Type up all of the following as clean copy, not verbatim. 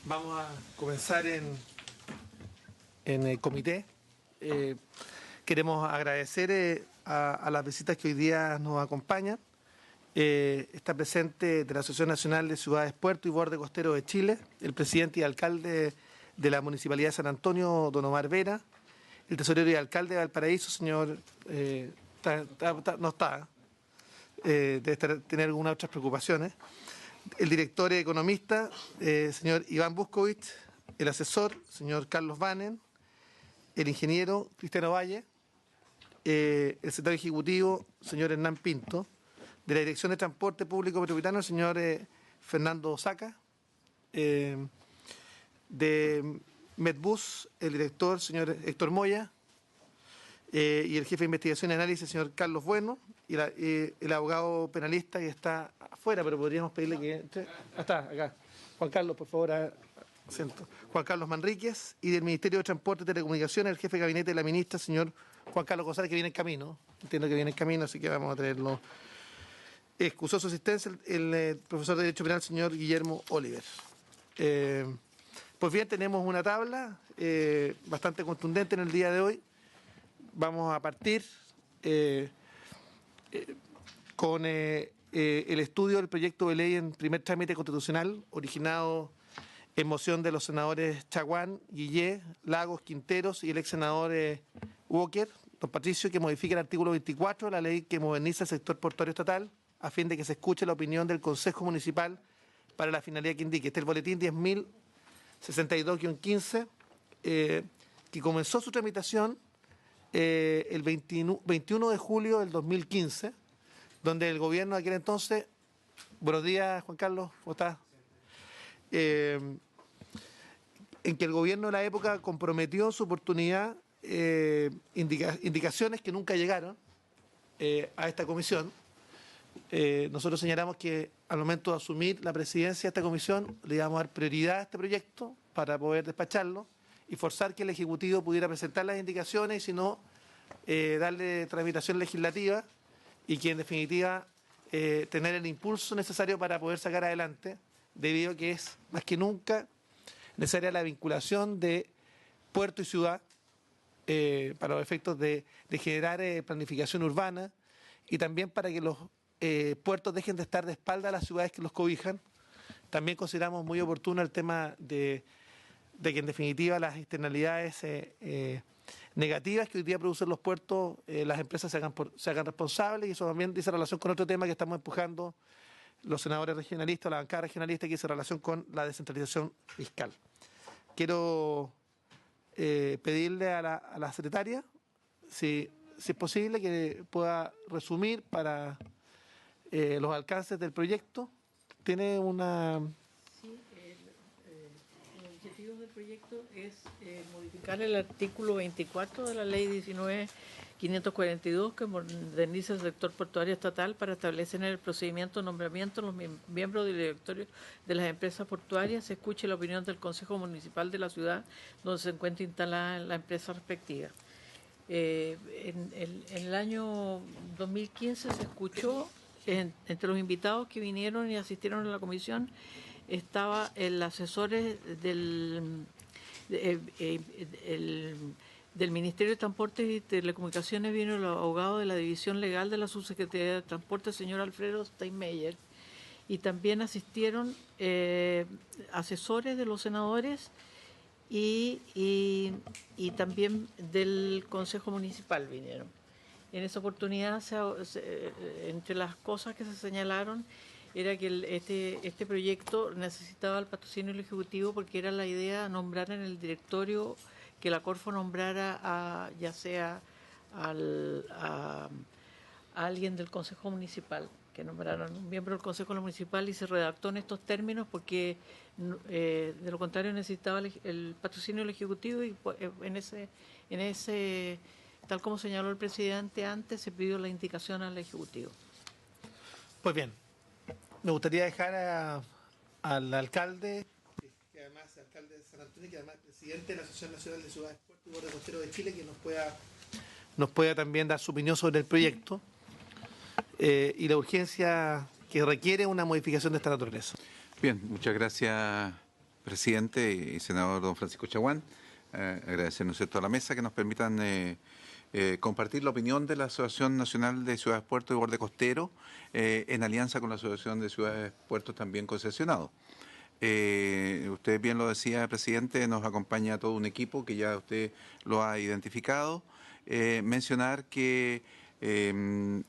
Vamos a comenzar en el comité. Queremos agradecer a las visitas que hoy día nos acompañan. Está presente de la Asociación Nacional de Ciudades, Puerto y Borde Costero de Chile, el presidente y alcalde de la Municipalidad de San Antonio, don Omar Vera, el tesorero y alcalde de Valparaíso, señor... no está, debe tener algunas otras preocupaciones. El director economista, señor Iván Buscovich, el asesor, señor Carlos Banen, el ingeniero Cristiano Valle, el secretario ejecutivo, señor Hernán Pinto, de la Dirección de Transporte Público Metropolitano, el señor Fernando Osaca, de Medbus, el director, señor Héctor Moya, y el jefe de investigación y análisis, señor Carlos Bueno, y el abogado penalista que está afuera, pero podríamos pedirle que entre. Está, acá. Juan Carlos, por favor, asiento. Juan Carlos Manríquez, y del Ministerio de Transporte y Telecomunicaciones, el jefe de gabinete de la ministra, señor Juan Carlos González, que viene en camino. Entiendo que viene en camino, así que vamos a tenerlo. Excusó su asistencia el profesor de Derecho Penal, señor Guillermo Oliver. Pues bien, tenemos una tabla bastante contundente en el día de hoy. Vamos a partir con el estudio del proyecto de ley en primer trámite constitucional, originado en moción de los senadores Chaguán, Guillé, Lagos, Quinteros y el ex senador Walker, don Patricio, que modifica el artículo 24 de la ley que moderniza el sector portuario estatal, a fin de que se escuche la opinión del Consejo Municipal para la finalidad que indique. Este es el boletín 10.062-15, que comenzó su tramitación el 21 de julio del 2015, donde el gobierno de aquel entonces... Buenos días, Juan Carlos, ¿cómo estás? En que el gobierno de la época comprometió en su oportunidad indicaciones que nunca llegaron a esta comisión. Nosotros señalamos que al momento de asumir la presidencia de esta comisión le íbamos a dar prioridad a este proyecto para poder despacharlo y forzar que el Ejecutivo pudiera presentar las indicaciones y si no, darle tramitación legislativa y que en definitiva tener el impulso necesario para poder sacar adelante, debido a que es más que nunca necesaria la vinculación de puerto y ciudad para los efectos de generar planificación urbana y también para que los puertos dejen de estar de espalda a las ciudades que los cobijan. También consideramos muy oportuno el tema de que en definitiva las externalidades negativas que hoy día producen los puertos, las empresas se hagan responsables, y eso también dice relación con otro tema que estamos empujando los senadores regionalistas, la bancada regionalista, que dice relación con la descentralización fiscal. Quiero pedirle a la secretaria, si es posible, que pueda resumir para los alcances del proyecto. Tiene una... Los objetivos del proyecto es modificar el artículo 24 de la ley 19.542 que moderniza el sector portuario estatal para establecer en el procedimiento de nombramiento los miembros del directorio de las empresas portuarias. Se escuche la opinión del Consejo Municipal de la ciudad donde se encuentra instalada la empresa respectiva. En el año 2015 se escuchó, entre los invitados que vinieron y asistieron a la comisión, estaba el asesor del Ministerio de Transportes y Telecomunicaciones, vino el abogado de la División Legal de la Subsecretaría de Transporte, el señor Alfredo Steinmeier, y también asistieron asesores de los senadores y también del Consejo Municipal vinieron. En esa oportunidad, entre las cosas que se señalaron, era que este proyecto necesitaba el patrocinio del Ejecutivo, porque era la idea nombrar en el directorio, que la Corfo nombrara ya sea a alguien del Consejo Municipal, que nombraran un miembro del Consejo Municipal, y se redactó en estos términos porque de lo contrario necesitaba el patrocinio del Ejecutivo, y en ese tal como señaló el presidente antes, se pidió la indicación al Ejecutivo. Pues bien, me gustaría dejar al alcalde, que además es alcalde de San Antonio, que además es presidente de la Asociación Nacional de Ciudades, Puerto y Borde Costero de Chile, que nos pueda también dar su opinión sobre el proyecto y la urgencia que requiere una modificación de esta naturaleza. Bien, muchas gracias, presidente y senador don Francisco Chaguán. Agradecer, ¿no es cierto?, a la mesa que nos permitan compartir la opinión de la Asociación Nacional de Ciudades, Puertos y Borde Costero en alianza con la Asociación de Ciudades, Puertos también concesionados. Usted bien lo decía, presidente, nos acompaña todo un equipo que ya usted lo ha identificado. Mencionar que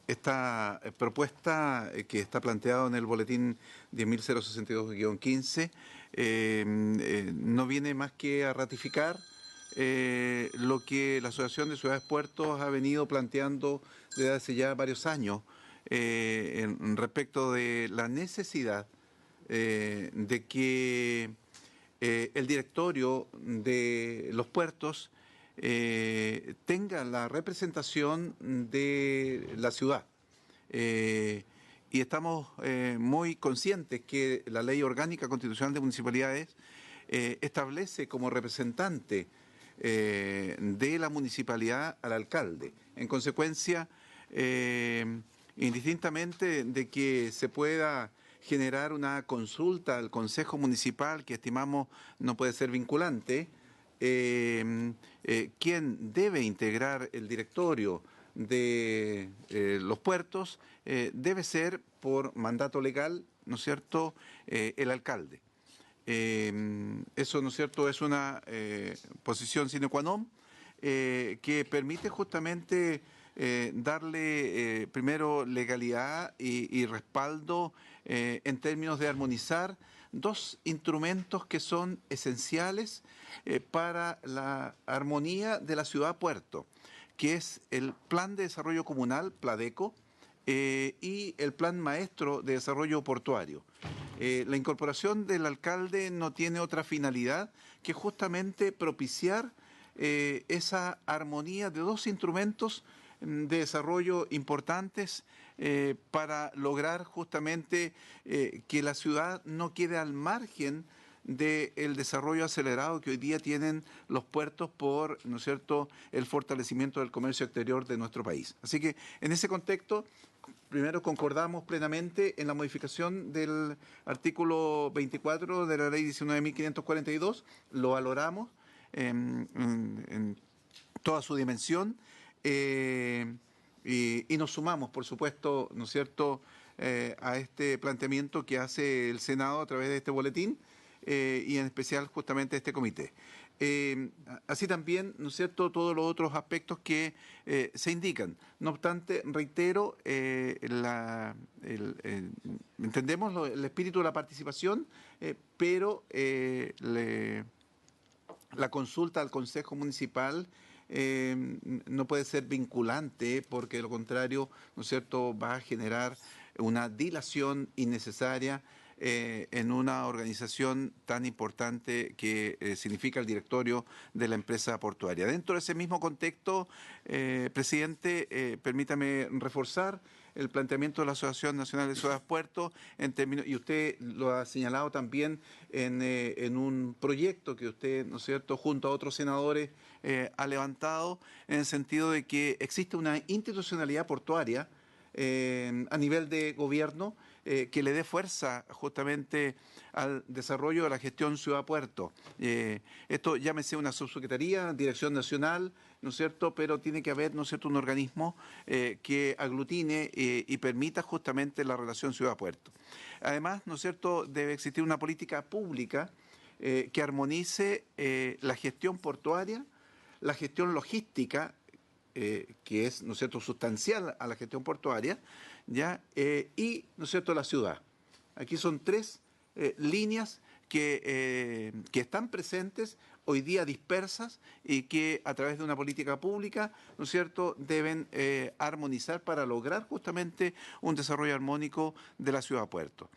esta propuesta que está planteada en el boletín 10.062-15 no viene más que a ratificar lo que la Asociación de Ciudades Puertos ha venido planteando desde hace ya varios años respecto de la necesidad de que el directorio de los puertos tenga la representación de la ciudad. Y estamos muy conscientes que la Ley Orgánica Constitucional de Municipalidades establece como representante de la municipalidad al alcalde. En consecuencia, indistintamente de que se pueda generar una consulta al Consejo Municipal, que estimamos no puede ser vinculante, quien debe integrar el directorio de los puertos debe ser por mandato legal, ¿no es cierto?, el alcalde. Eso, ¿no es cierto?, es una posición sine qua non que permite justamente darle primero legalidad y respaldo en términos de armonizar dos instrumentos que son esenciales para la armonía de la ciudad-puerto, que es el Plan de Desarrollo Comunal, PLADECO, y el Plan Maestro de Desarrollo Portuario. La incorporación del alcalde no tiene otra finalidad que justamente propiciar esa armonía de dos instrumentos de desarrollo importantes para lograr justamente que la ciudad no quede al margen del desarrollo acelerado que hoy día tienen los puertos por, ¿no es cierto?, el fortalecimiento del comercio exterior de nuestro país. Así que en ese contexto, primero concordamos plenamente en la modificación del artículo 24 de la ley 19.542, lo valoramos en toda su dimensión y nos sumamos, por supuesto, ¿no es cierto?, a este planteamiento que hace el Senado a través de este boletín y en especial justamente este comité. Así también, ¿no es cierto?, todos los otros aspectos que se indican. No obstante, reitero, entendemos el espíritu de la participación, pero la consulta al Consejo Municipal no puede ser vinculante porque de lo contrario, ¿no es cierto?, va a generar una dilación innecesaria en una organización tan importante que significa el directorio de la empresa portuaria. Dentro de ese mismo contexto, presidente, permítame reforzar el planteamiento de la Asociación Nacional de Ciudades Puertos en términos, y usted lo ha señalado también en un proyecto que usted, ¿no es cierto?, junto a otros senadores ha levantado, en el sentido de que existe una institucionalidad portuaria a nivel de gobierno que le dé fuerza justamente al desarrollo de la gestión ciudad-puerto. Esto llámese una subsecretaría, dirección nacional, ¿no es cierto?, pero tiene que haber, ¿no es cierto?, un organismo que aglutine y permita justamente la relación ciudad-puerto. Además, ¿no es cierto?, debe existir una política pública que armonice la gestión portuaria, la gestión logística, que es, ¿no es cierto?, sustancial a la gestión portuaria, ¿ya? Y, ¿no es cierto?, la ciudad. Aquí son tres líneas que están presentes, hoy día dispersas, y que a través de una política pública, ¿no es cierto?, deben armonizar para lograr justamente un desarrollo armónico de la ciudad-puerto.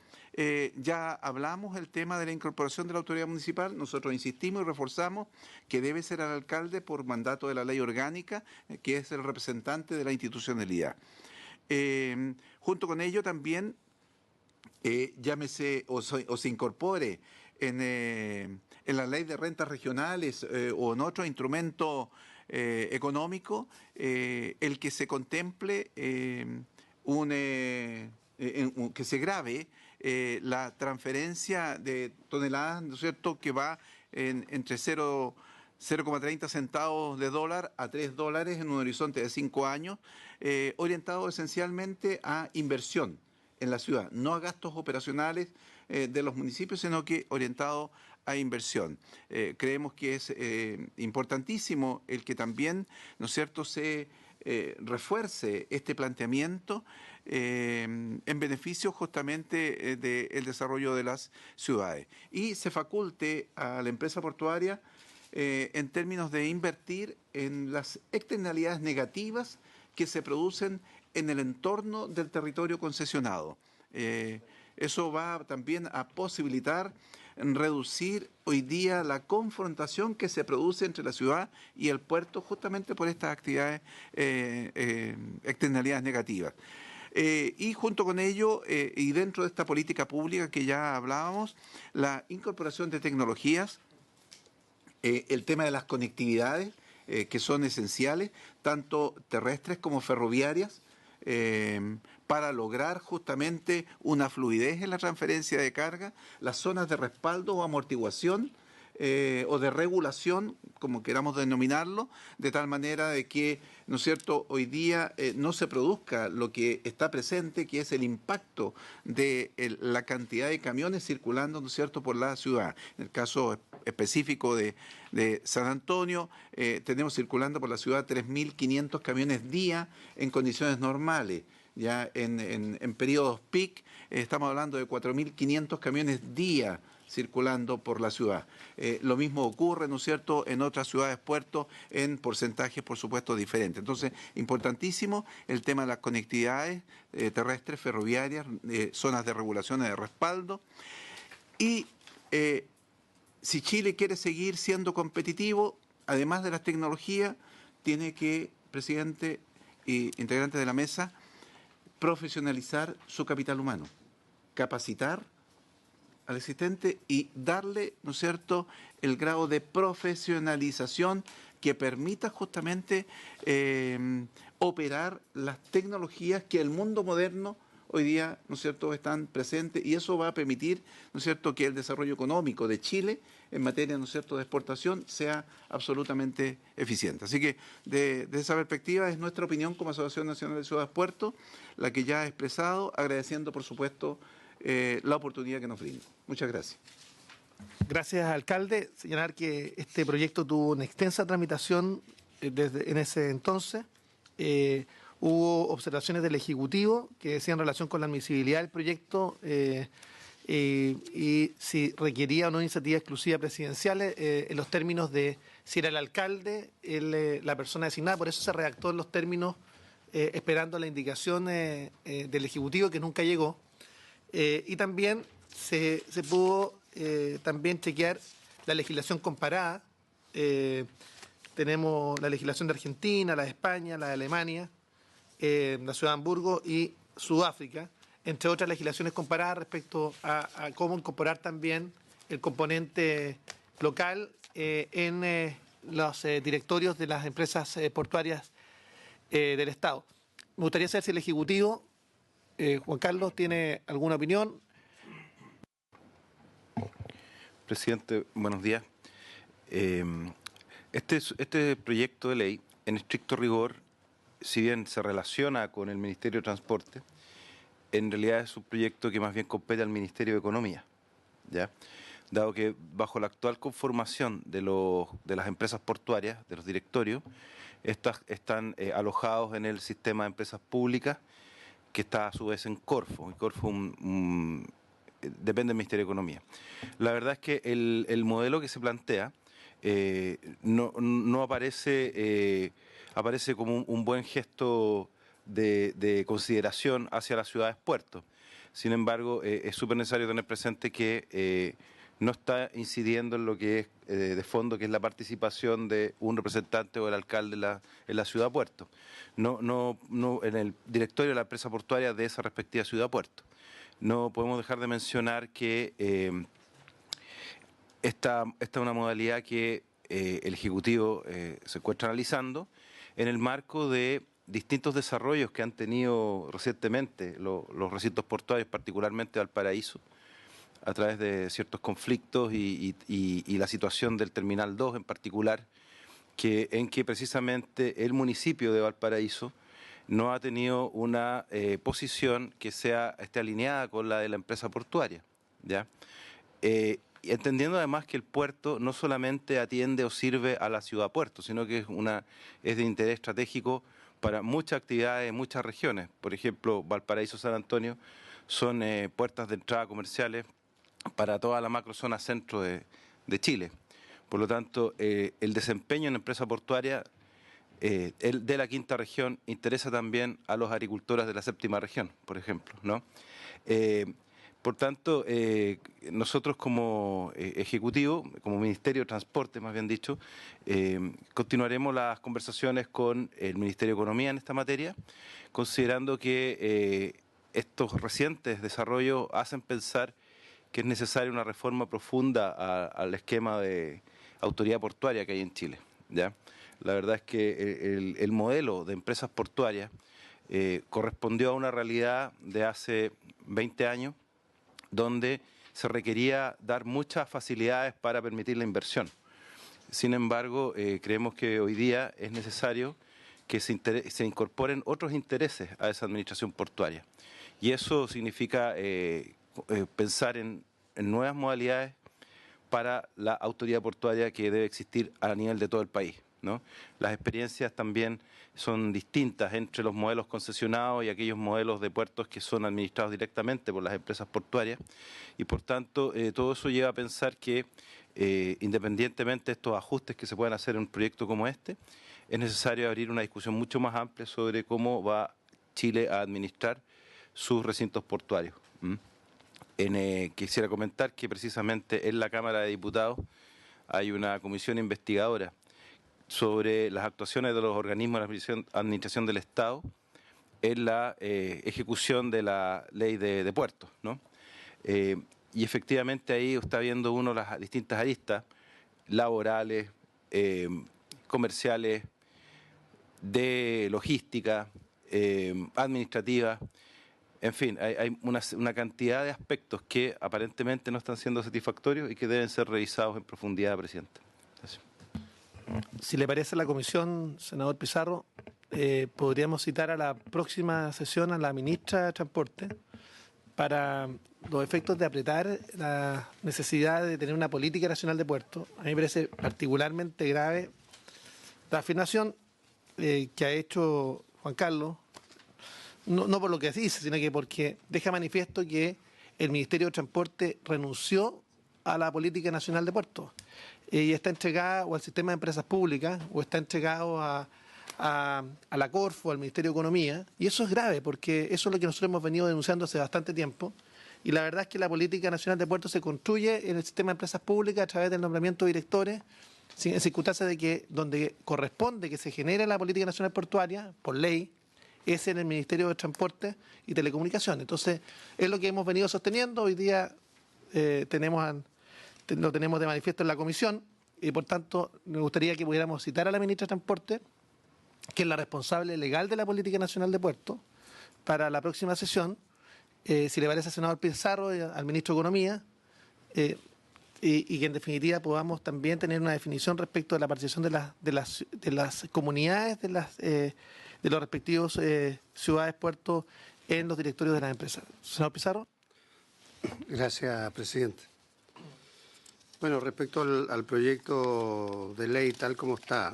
Ya hablamos del tema de la incorporación de la autoridad municipal. Nosotros insistimos y reforzamos que debe ser al alcalde por mandato de la ley orgánica, que es el representante de la institucionalidad. Junto con ello también, llámese o se incorpore en la ley de rentas regionales o en otro instrumento económico, el que se contemple que se grave la transferencia de toneladas, ¿no es cierto?, que va entre 0,30 centavos de dólar a $3 en un horizonte de 5 años, orientado esencialmente a inversión en la ciudad, no a gastos operacionales de los municipios, sino que orientado a inversión. Creemos que es importantísimo el que también, ¿no es cierto?, se refuerce este planteamiento en beneficio justamente del desarrollo de las ciudades y se faculte a la empresa portuaria en términos de invertir en las externalidades negativas que se producen en el entorno del territorio concesionado. Eso va también a posibilitar reducir hoy día la confrontación que se produce entre la ciudad y el puerto justamente por estas actividades, externalidades negativas. Y junto con ello, y dentro de esta política pública que ya hablábamos, la incorporación de tecnologías, el tema de las conectividades, que son esenciales, tanto terrestres como ferroviarias, para lograr justamente una fluidez en la transferencia de carga, las zonas de respaldo o amortiguación o de regulación, como queramos denominarlo, de tal manera de que, ¿no es cierto?, hoy día no se produzca lo que está presente, que es el impacto de la cantidad de camiones circulando, ¿no es cierto?, por la ciudad. En el caso específico de San Antonio, tenemos circulando por la ciudad 3.500 camiones día en condiciones normales. Ya en periodos peak estamos hablando de 4.500 camiones día circulando por la ciudad. Lo mismo ocurre, ¿no es cierto?, en otras ciudades puertos en porcentajes, por supuesto, diferentes. Entonces, importantísimo el tema de las conectividades terrestres, ferroviarias, zonas de regulación y de respaldo. Y si Chile quiere seguir siendo competitivo, además de las tecnologías, tiene que, presidente e integrantes de la mesa, profesionalizar su capital humano, capacitar al existente y darle, ¿no es cierto?, el grado de profesionalización que permita justamente operar las tecnologías que el mundo moderno hoy día, ¿no es cierto?, están presentes y eso va a permitir, ¿no es cierto?, que el desarrollo económico de Chile en materia, ¿no es cierto?, de exportación sea absolutamente eficiente. Así que de esa perspectiva es nuestra opinión como Asociación Nacional de Ciudades Puertos, la que ya he expresado, agradeciendo, por supuesto, la oportunidad que nos brinda. Muchas gracias. Gracias, alcalde. Señalar que este proyecto tuvo una extensa tramitación desde en ese entonces. Hubo observaciones del Ejecutivo que decían en relación con la admisibilidad del proyecto y si requería o no iniciativa exclusiva presidencial en los términos de si era el alcalde la persona designada. Por eso se redactó en los términos esperando la indicación del Ejecutivo que nunca llegó. Y también se pudo también chequear la legislación comparada. Tenemos la legislación de Argentina, la de España, la de Alemania, la ciudad de Hamburgo y Sudáfrica, entre otras legislaciones comparadas respecto a cómo incorporar también el componente local en los directorios de las empresas portuarias del Estado. Me gustaría saber si el Ejecutivo, Juan Carlos, tiene alguna opinión. Presidente, buenos días. Este proyecto de ley, en estricto rigor, si bien se relaciona con el Ministerio de Transporte, en realidad es un proyecto que más bien compete al Ministerio de Economía, ¿ya? Dado que bajo la actual conformación de las empresas portuarias, de los directorios, estas están alojados en el sistema de empresas públicas, que está a su vez en Corfo. Y Corfo depende del Ministerio de Economía. La verdad es que el modelo que se plantea no aparece como un buen gesto de consideración hacia las ciudades puertos. Sin embargo, es súper necesario tener presente que no está incidiendo en lo que es de fondo, que es la participación de un representante o el alcalde en la ciudad puerto. No en el directorio de la empresa portuaria de esa respectiva ciudad puerto. No podemos dejar de mencionar que esta es una modalidad que el Ejecutivo se encuentra analizando en el marco de distintos desarrollos que han tenido recientemente los recintos portuarios, particularmente Valparaíso, a través de ciertos conflictos y la situación del Terminal 2 en particular, en que precisamente el municipio de Valparaíso no ha tenido una posición que esté alineada con la de la empresa portuaria, ¿ya? Entendiendo además que el puerto no solamente atiende o sirve a la ciudad puerto, sino que es de interés estratégico para muchas actividades en muchas regiones. Por ejemplo, Valparaíso, San Antonio son puertas de entrada comerciales para toda la macrozona centro de Chile. Por lo tanto, el desempeño en la empresa portuaria el de la quinta región interesa también a los agricultores de la séptima región, por ejemplo, ¿no? Por tanto, nosotros como Ejecutivo, como Ministerio de Transporte, más bien dicho, continuaremos las conversaciones con el Ministerio de Economía en esta materia, considerando que estos recientes desarrollos hacen pensar que es necesaria una reforma profunda al esquema de autoridad portuaria que hay en Chile, ¿ya? La verdad es que el modelo de empresas portuarias correspondió a una realidad de hace 20 años, donde se requería dar muchas facilidades para permitir la inversión. Sin embargo, creemos que hoy día es necesario que se incorporen otros intereses a esa administración portuaria. Y eso significa pensar en nuevas modalidades para la autoridad portuaria que debe existir a nivel de todo el país, ¿no? Las experiencias también son distintas entre los modelos concesionados y aquellos modelos de puertos que son administrados directamente por las empresas portuarias, y por tanto todo eso lleva a pensar que independientemente de estos ajustes que se puedan hacer en un proyecto como este, es necesario abrir una discusión mucho más amplia sobre cómo va Chile a administrar sus recintos portuarios. Quisiera comentar que precisamente en la Cámara de Diputados hay una comisión investigadora sobre las actuaciones de los organismos de la Administración del Estado en la ejecución de la ley de puertos, ¿no? Y efectivamente ahí está viendo uno las distintas aristas laborales, comerciales, de logística, administrativa. En fin, hay una cantidad de aspectos que aparentemente no están siendo satisfactorios y que deben ser revisados en profundidad, presidente. Gracias. Si le parece a la comisión, senador Pizarro, podríamos citar a la próxima sesión a la ministra de Transporte para los efectos de apretar la necesidad de tener una política nacional de puertos. A mí me parece particularmente grave la afirmación que ha hecho Juan Carlos, no por lo que dice, sino que porque deja manifiesto que el Ministerio de Transporte renunció a la política nacional de puertos y está entregada o al sistema de empresas públicas o está entregado a la Corfo, al Ministerio de Economía, y eso es grave porque eso es lo que nosotros hemos venido denunciando hace bastante tiempo, y la verdad es que la política nacional de puertos se construye en el sistema de empresas públicas a través del nombramiento de directores en circunstancias de que donde corresponde que se genere la política nacional portuaria por ley es en el Ministerio de Transporte y Telecomunicaciones. Entonces, es lo que hemos venido sosteniendo. Hoy día lo tenemos de manifiesto en la comisión y, por tanto, me gustaría que pudiéramos citar a la ministra de Transporte, que es la responsable legal de la Política Nacional de Puertos, para la próxima sesión, si le parece al senador Pizarro y al ministro de Economía, y que en definitiva podamos también tener una definición respecto de la participación de las comunidades de los respectivos ciudades, puertos, en los directorios de las empresas. Senador Pizarro. Gracias, presidente. Bueno, respecto al proyecto de ley tal como está,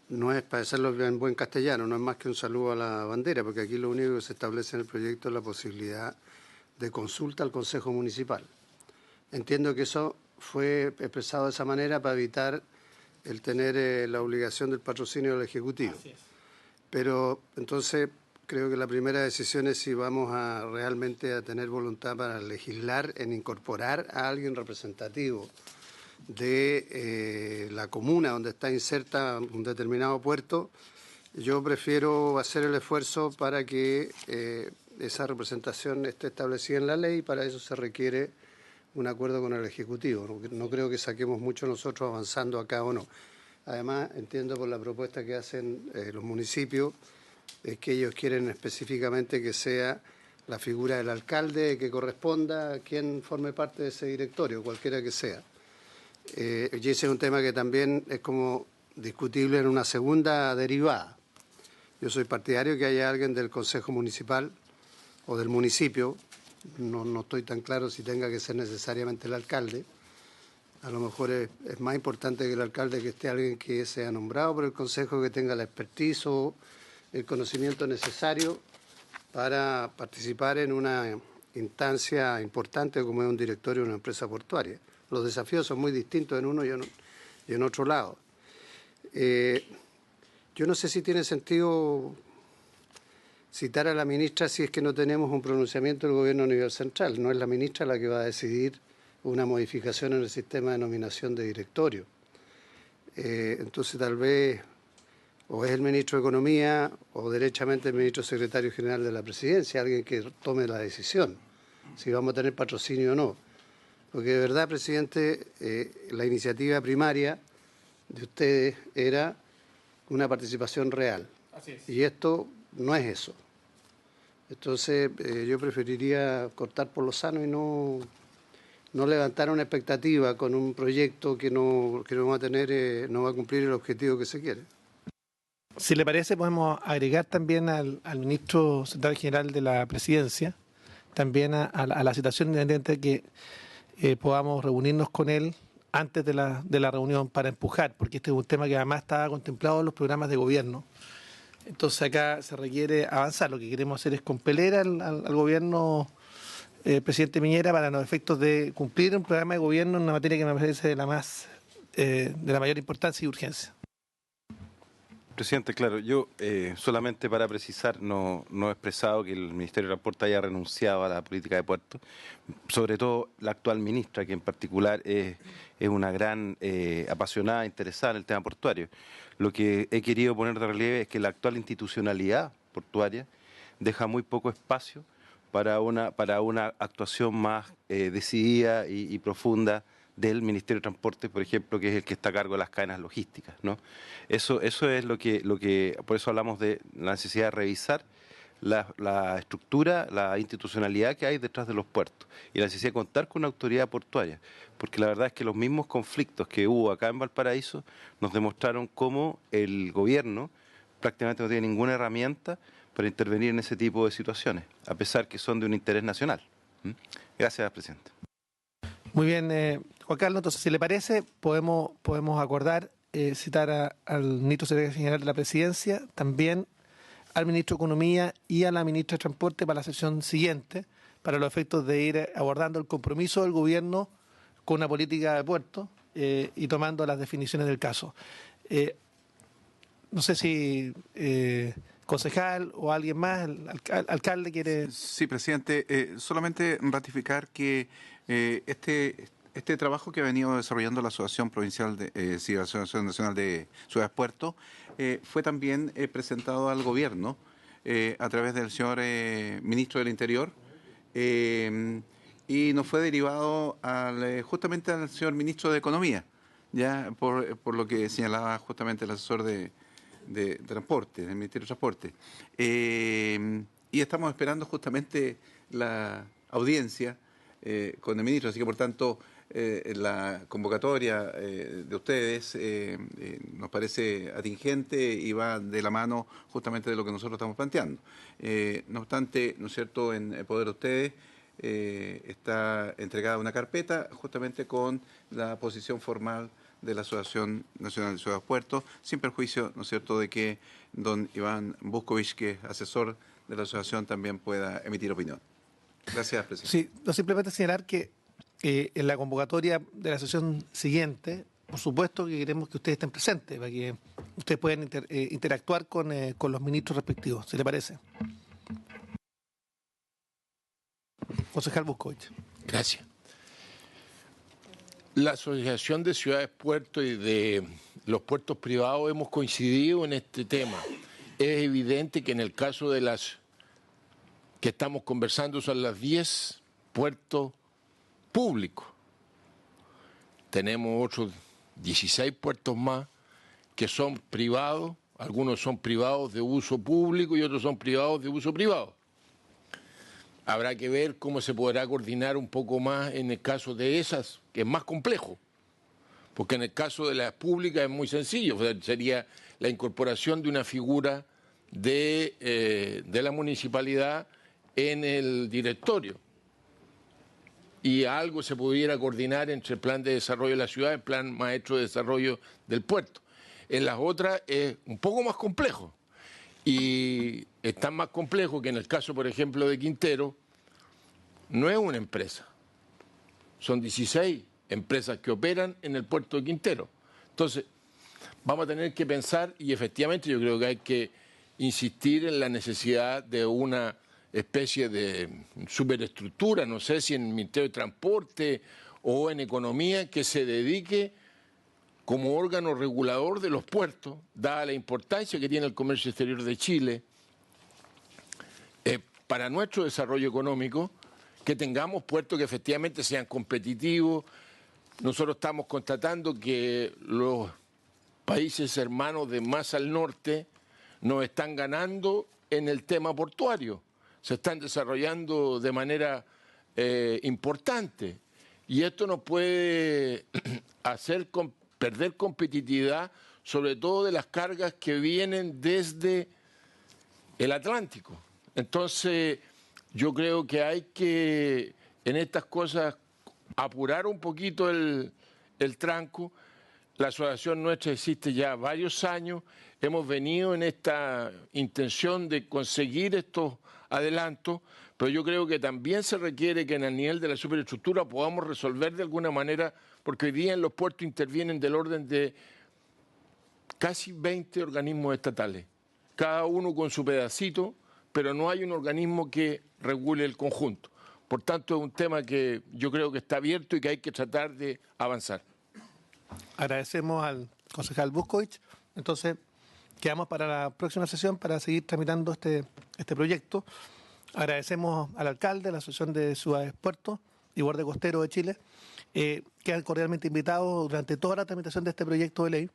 no es, para decirlo en buen castellano, no es más que un saludo a la bandera, porque aquí lo único que se establece en el proyecto es la posibilidad de consulta al Consejo Municipal. Entiendo que eso fue expresado de esa manera para evitar el tener la obligación del patrocinio del Ejecutivo. Pero entonces creo que la primera decisión es si vamos a realmente a tener voluntad para legislar en incorporar a alguien representativo de la comuna donde está inserta un determinado puerto. Yo prefiero hacer el esfuerzo para que esa representación esté establecida en la ley, y para eso se requiere un acuerdo con el Ejecutivo. No creo que saquemos mucho nosotros avanzando acá o no. Además, entiendo por la propuesta que hacen los municipios, es que ellos quieren específicamente que sea la figura del alcalde que corresponda a quien forme parte de ese directorio, cualquiera que sea. Y ese es un tema que también es como discutible en una segunda derivada. Yo soy partidario que haya alguien del Consejo Municipal o del municipio, no estoy tan claro si tenga que ser necesariamente el alcalde. A lo mejor es más importante que el alcalde que esté alguien que sea nombrado por el Consejo, que tenga la expertise o el conocimiento necesario para participar en una instancia importante como es un directorio de una empresa portuaria. Los desafíos son muy distintos en uno y en otro lado. Yo no sé si tiene sentido citar a la ministra si es que no tenemos un pronunciamiento del gobierno a nivel central. No es la ministra la que va a decidir una modificación en el sistema de nominación de directorio. Entonces tal vez o es el ministro de Economía o derechamente el ministro secretario general de la Presidencia, alguien que tome la decisión, si vamos a tener patrocinio o no. Porque de verdad, presidente, la iniciativa primaria de ustedes era una participación real. Así es. Y esto no es eso. Entonces, yo preferiría cortar por lo sano y no levantar una expectativa con un proyecto que no va a tener, no va a cumplir el objetivo que se quiere. Si le parece, podemos agregar también al ministro secretario general de la Presidencia, también a la citación independiente que podamos reunirnos con él antes de la reunión para empujar, porque este es un tema que además estaba contemplado en los programas de gobierno. Entonces acá se requiere avanzar. Lo que queremos hacer es compeler al gobierno presidente Piñera para los efectos de cumplir un programa de gobierno en una materia que me parece de la mayor importancia y urgencia. Presidente, claro, yo solamente para precisar no he expresado que el Ministerio de Transporte haya renunciado a la política de puertos, sobre todo la actual ministra, que en particular es una gran apasionada, interesada en el tema portuario. Lo que he querido poner de relieve es que la actual institucionalidad portuaria deja muy poco espacio para una actuación más decidida y profunda del Ministerio de Transporte, por ejemplo, que es el que está a cargo de las cadenas logísticas, ¿no? Eso es lo que por eso hablamos de la necesidad de revisar la estructura, la institucionalidad que hay detrás de los puertos y la necesidad de contar con una autoridad portuaria, porque la verdad es que los mismos conflictos que hubo acá en Valparaíso nos demostraron cómo el gobierno prácticamente no tiene ninguna herramienta para intervenir en ese tipo de situaciones, a pesar que son de un interés nacional. Gracias, presidente. Muy bien, Juan Carlos, entonces si le parece podemos acordar citar al ministro secretario general de la Presidencia, también al ministro de Economía y a la ministra de Transporte para la sesión siguiente, para los efectos de ir abordando el compromiso del gobierno con una política de puertos y tomando las definiciones del caso. No sé si concejal o alguien más, el alcalde quiere... Sí, presidente, solamente ratificar que este trabajo que ha venido desarrollando la Asociación Provincial la Asociación Nacional de Ciudades Puertos fue también presentado al gobierno a través del señor ministro del Interior y nos fue derivado justamente al señor ministro de Economía, ya por lo que señalaba justamente el asesor de Transporte, del Ministerio de Transporte. Y estamos esperando justamente la audiencia con el ministro, así que por tanto la convocatoria de ustedes nos parece atingente y va de la mano justamente de lo que nosotros estamos planteando. No obstante, ¿no es cierto?, en el poder de ustedes está entregada una carpeta justamente con la posición formal de la Asociación Nacional de Ciudades Puertos, sin perjuicio, ¿no es cierto?, de que don Iván Buscovich, que es asesor de la asociación, también pueda emitir opinión. Gracias, presidente. Sí, no, simplemente señalar que en la convocatoria de la sesión siguiente, por supuesto que queremos que ustedes estén presentes, para que ustedes puedan interactuar con los ministros respectivos, ¿se le parece? Concejal Buscovich. Gracias. La Asociación de Ciudades Puertos y de los puertos privados hemos coincidido en este tema. Es evidente que en el caso de las que estamos conversando son las 10 puertos públicos. Tenemos otros 16 puertos más que son privados, algunos son privados de uso público y otros son privados de uso privado. Habrá que ver cómo se podrá coordinar un poco más en el caso de esas, que es más complejo, porque en el caso de las públicas es muy sencillo, o sea, sería la incorporación de una figura de la municipalidad en el directorio. Y algo se pudiera coordinar entre el plan de desarrollo de la ciudad y el plan maestro de desarrollo del puerto. En las otras es un poco más complejo. Y es tan más complejo que en el caso, por ejemplo, de Quintero, no es una empresa. Son 16 empresas que operan en el puerto de Quintero. Entonces, vamos a tener que pensar, y efectivamente yo creo que hay que insistir en la necesidad de una especie de superestructura, no sé si en el Ministerio de Transporte o en Economía, que se dedique como órgano regulador de los puertos, dada la importancia que tiene el comercio exterior de Chile, para nuestro desarrollo económico, que tengamos puertos que efectivamente sean competitivos. Nosotros estamos constatando que los países hermanos de más al norte nos están ganando en el tema portuario. Se están desarrollando de manera importante. Y esto nos puede hacer perder competitividad, sobre todo de las cargas que vienen desde el Atlántico. Entonces, yo creo que hay que, en estas cosas, apurar un poquito el tranco. La asociación nuestra existe ya varios años. Hemos venido en esta intención de conseguir estos adelantos, pero yo creo que también se requiere que en el nivel de la superestructura podamos resolver de alguna manera, porque hoy día en los puertos intervienen del orden de casi 20 organismos estatales, cada uno con su pedacito, pero no hay un organismo que regule el conjunto. Por tanto, es un tema que yo creo que está abierto y que hay que tratar de avanzar. Agradecemos al concejal Buscovich. Entonces, quedamos para la próxima sesión para seguir tramitando este proyecto. Agradecemos al alcalde, a la Asociación de Ciudades Puertos y Borde Costero de Chile. Quedan cordialmente invitados durante toda la tramitación de este proyecto de ley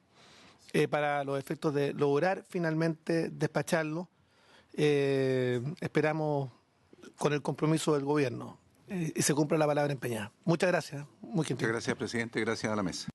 para los efectos de lograr finalmente despacharlo. Esperamos con el compromiso del gobierno y se cumpla la palabra empeñada. Muchas gracias. Muy gentil. Muchas gracias, presidente. Gracias a la mesa.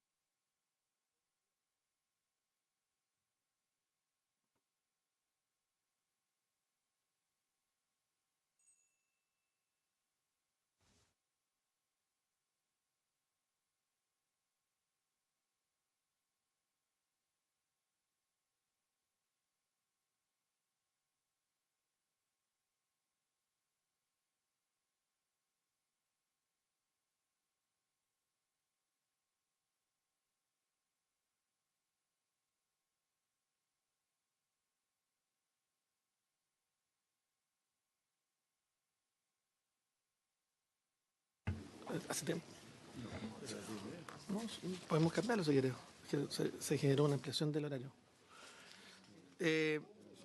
Hace tiempo. No, podemos cambiarlo si querés. Se generó una ampliación del horario.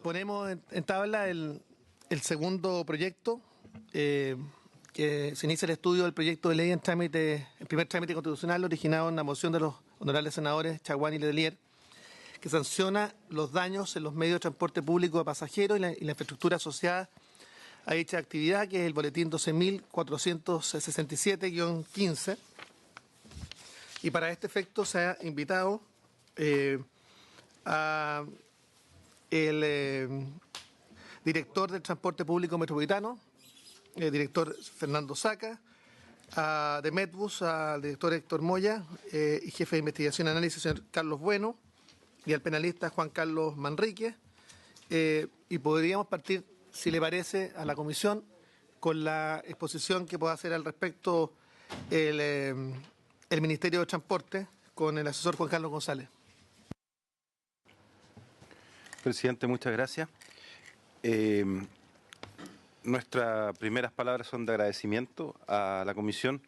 Ponemos en tabla el segundo proyecto, que se inicia el estudio del proyecto de ley en primer trámite constitucional, originado en la moción de los honorables senadores Chaguán y Letelier, que sanciona los daños en los medios de transporte público de pasajeros y la infraestructura asociada a dicha actividad, que es el boletín 12.467-15. Y para este efecto se ha invitado a el director del Transporte Público Metropolitano, el director Fernando Saca, de Medbus, al director Héctor Moya, y jefe de investigación y análisis, señor Carlos Bueno, y al penalista Juan Carlos Manríquez. Y podríamos partir, si le parece, a la comisión con la exposición que pueda hacer al respecto el Ministerio de Transporte con el asesor Juan Carlos González. Presidente, muchas gracias. Nuestras primeras palabras son de agradecimiento a la comisión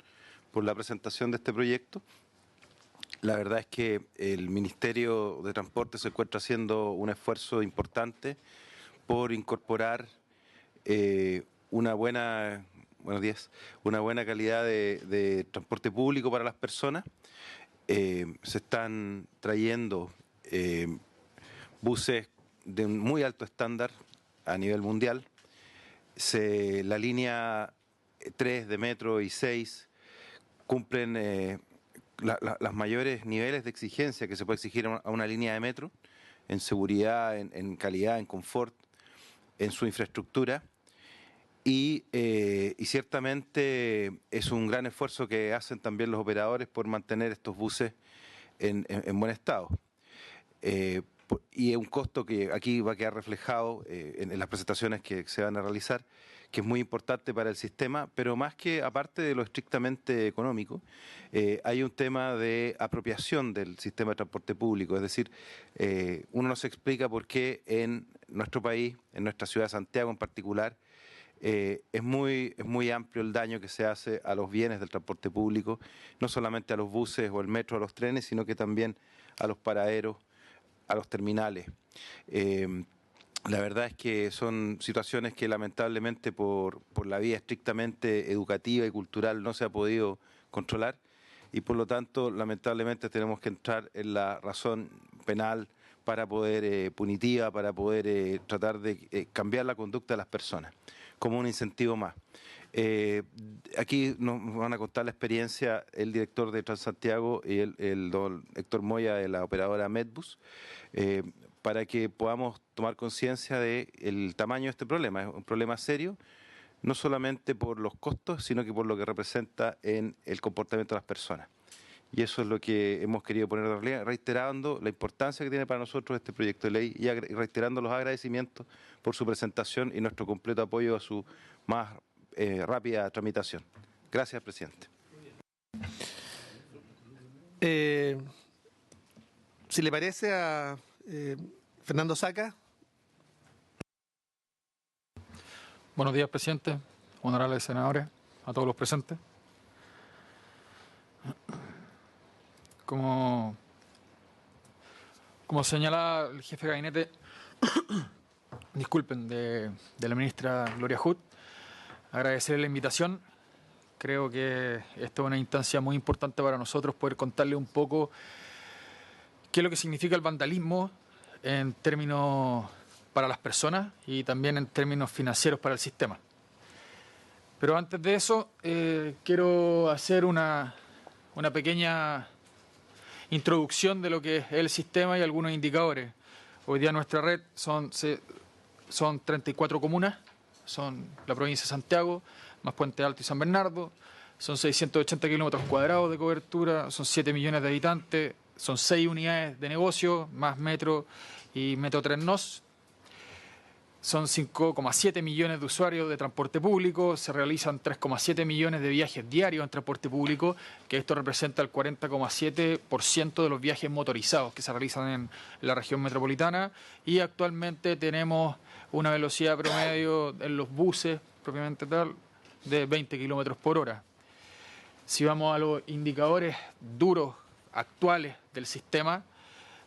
por la presentación de este proyecto. La verdad es que el Ministerio de Transporte se encuentra haciendo un esfuerzo importante por incorporar una buena calidad de transporte público para las personas. Se están trayendo buses de un muy alto estándar a nivel mundial. La línea 3 de metro y 6 cumplen los mayores niveles de exigencia que se puede exigir a una línea de metro, en seguridad, en calidad, en confort, en su infraestructura. Y ciertamente es un gran esfuerzo que hacen también los operadores por mantener estos buses en buen estado. Y es un costo que aquí va a quedar reflejado en las presentaciones que se van a realizar, que es muy importante para el sistema, pero más que aparte de lo estrictamente económico, hay un tema de apropiación del sistema de transporte público. Es decir, uno no se explica por qué en nuestro país, en nuestra ciudad de Santiago en particular, es muy amplio el daño que se hace a los bienes del transporte público, no solamente a los buses o el metro, a los trenes, sino que también a los paraderos, a los terminales. La verdad es que son situaciones que lamentablemente por la vía estrictamente educativa y cultural no se ha podido controlar y por lo tanto lamentablemente tenemos que entrar en la razón penal para poder punitiva, para poder tratar de cambiar la conducta de las personas como un incentivo más. Aquí nos van a contar la experiencia el director de Transantiago y el don Héctor Moya de la operadora Medbus, para que podamos tomar conciencia del tamaño de este problema. Es un problema serio, no solamente por los costos, sino que por lo que representa en el comportamiento de las personas. Y eso es lo que hemos querido poner de relieve, reiterando la importancia que tiene para nosotros este proyecto de ley y reiterando los agradecimientos por su presentación y nuestro completo apoyo a su más rápida tramitación. Gracias, presidente. Si le parece a Fernando Saca. Buenos días, presidente, honorables senadores, a todos los presentes. Como señala el jefe de gabinete, disculpen, de la ministra Gloria Hood, agradecerle la invitación. Creo que esta es una instancia muy importante para nosotros, poder contarle un poco qué es lo que significa el vandalismo en términos para las personas y también en términos financieros para el sistema. Pero antes de eso, quiero hacer una pequeña introducción de lo que es el sistema y algunos indicadores. Hoy día nuestra red son 34 comunas, son la provincia de Santiago, más Puente Alto y San Bernardo, son 680 kilómetros cuadrados de cobertura, son 7 millones de habitantes, son 6 unidades de negocio, más Metro y Metro Tren Nos. Son 5,7 millones de usuarios de transporte público, se realizan 3,7 millones de viajes diarios en transporte público, que esto representa el 40,7% de los viajes motorizados que se realizan en la región metropolitana, y actualmente tenemos una velocidad promedio en los buses, propiamente tal, de 20 kilómetros por hora. Si vamos a los indicadores duros actuales del sistema,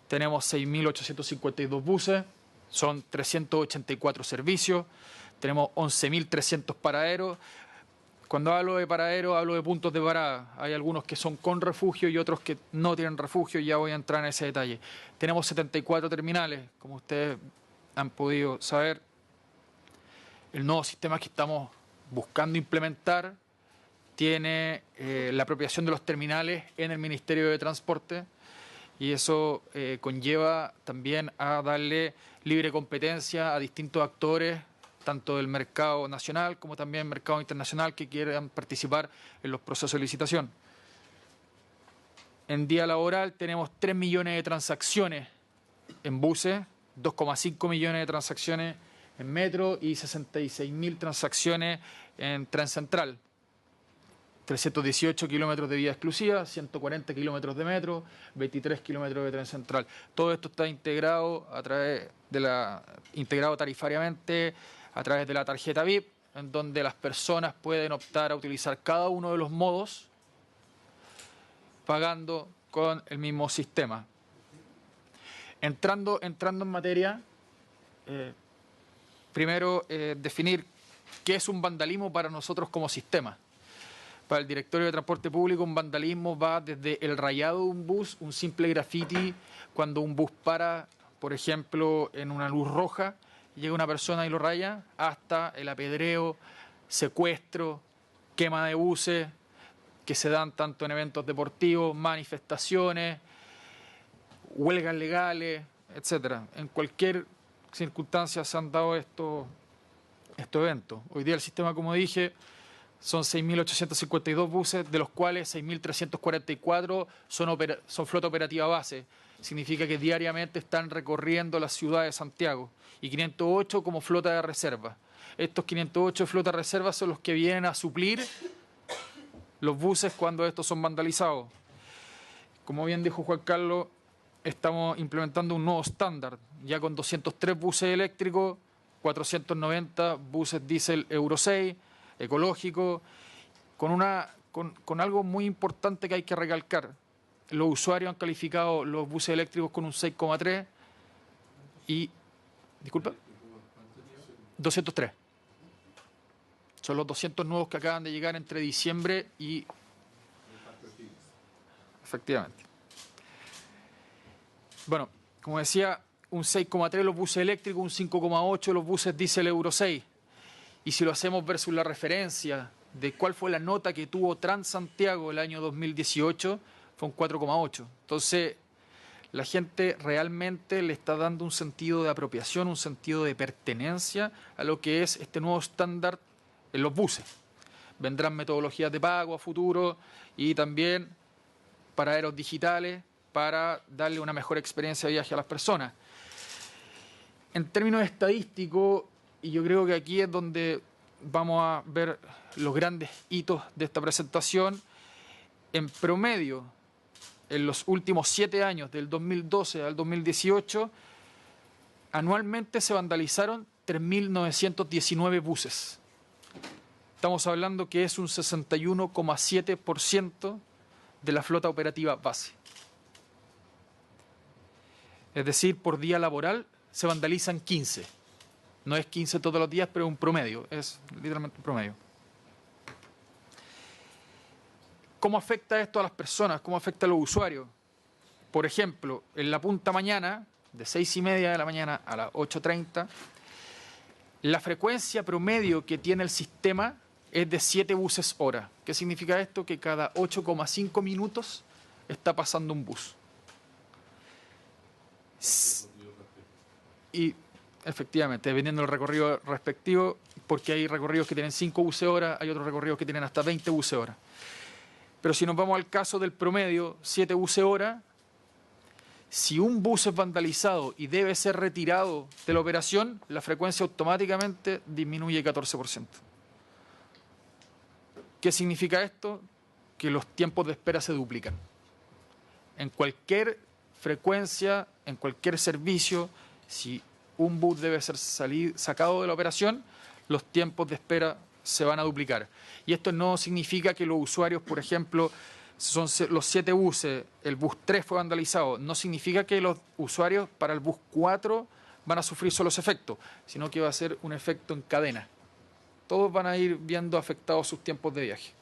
tenemos 6.852 buses, son 384 servicios, tenemos 11.300 paraderos. Cuando hablo de paraderos, hablo de puntos de parada. Hay algunos que son con refugio y otros que no tienen refugio, y ya voy a entrar en ese detalle. Tenemos 74 terminales, como ustedes han podido saber. El nuevo sistema que estamos buscando implementar tiene la apropiación de los terminales en el Ministerio de Transporte, y eso conlleva también a darle libre competencia a distintos actores, tanto del mercado nacional como también del mercado internacional, que quieran participar en los procesos de licitación. En día laboral tenemos 3 millones de transacciones en buses, 2,5 millones de transacciones en metro y 66.000 transacciones en tren central. 318 kilómetros de vía exclusiva, 140 kilómetros de metro, 23 kilómetros de tren central. Todo esto está integrado integrado tarifariamente a través de la tarjeta VIP, en donde las personas pueden optar a utilizar cada uno de los modos pagando con el mismo sistema. Entrando en materia, primero definir qué es un vandalismo para nosotros como sistema. Para el Directorio de Transporte Público, un vandalismo va desde el rayado de un bus, un simple graffiti, cuando un bus para, por ejemplo, en una luz roja, llega una persona y lo raya, hasta el apedreo, secuestro, quema de buses, que se dan tanto en eventos deportivos, manifestaciones, huelgas legales, etcétera. En cualquier circunstancia se han dado estos eventos. Hoy día el sistema, como dije, son 6.852 buses, de los cuales 6.344 son flota operativa base. Significa que diariamente están recorriendo la ciudad de Santiago, y 508 como flota de reserva. Estos 508 de flota de reserva son los que vienen a suplir los buses cuando estos son vandalizados. Como bien dijo Juan Carlos, estamos implementando un nuevo estándar, ya con 203 buses eléctricos, 490 buses diésel Euro 6, ecológicos, con algo muy importante que hay que recalcar. Los usuarios han calificado los buses eléctricos con un 6,3 y... Disculpa. 203. Son los 200 nuevos que acaban de llegar entre diciembre y... Efectivamente. Bueno, como decía, un 6,3 los buses eléctricos, un 5,8 los buses diésel Euro 6. Y si lo hacemos versus la referencia de cuál fue la nota que tuvo Transantiago el año 2018, fue un 4,8. Entonces, la gente realmente le está dando un sentido de apropiación, un sentido de pertenencia a lo que es este nuevo estándar en los buses. Vendrán metodologías de pago a futuro y también paraderos digitales para darle una mejor experiencia de viaje a las personas. En términos estadísticos, y yo creo que aquí es donde vamos a ver los grandes hitos de esta presentación, en promedio, en los últimos 7 años, del 2012 al 2018, anualmente se vandalizaron 3.919 buses. Estamos hablando que es un 61,7% de la flota operativa base. Es decir, por día laboral se vandalizan 15. No es 15 todos los días, pero es un promedio, es literalmente un promedio. ¿Cómo afecta esto a las personas? ¿Cómo afecta a los usuarios? Por ejemplo, en la punta mañana, de 6:30 de la mañana a las 8:30, la frecuencia promedio que tiene el sistema es de 7 buses hora. ¿Qué significa esto? Que cada 8,5 minutos está pasando un bus. Y efectivamente, dependiendo del recorrido respectivo, porque hay recorridos que tienen 5 buses hora, hay otros recorridos que tienen hasta 20 buses hora. Pero si nos vamos al caso del promedio, 7 buses hora, si un bus es vandalizado y debe ser retirado de la operación, la frecuencia automáticamente disminuye 14%. ¿Qué significa esto? Que los tiempos de espera se duplican. En cualquier frecuencia, en cualquier servicio, si un bus debe ser sacado de la operación, los tiempos de espera se van a duplicar. Y esto no significa que los usuarios, por ejemplo, son los 7 buses, el bus 3 fue vandalizado, no significa que los usuarios para el bus 4 van a sufrir solo ese efecto, sino que va a ser un efecto en cadena. Todos van a ir viendo afectados sus tiempos de viaje.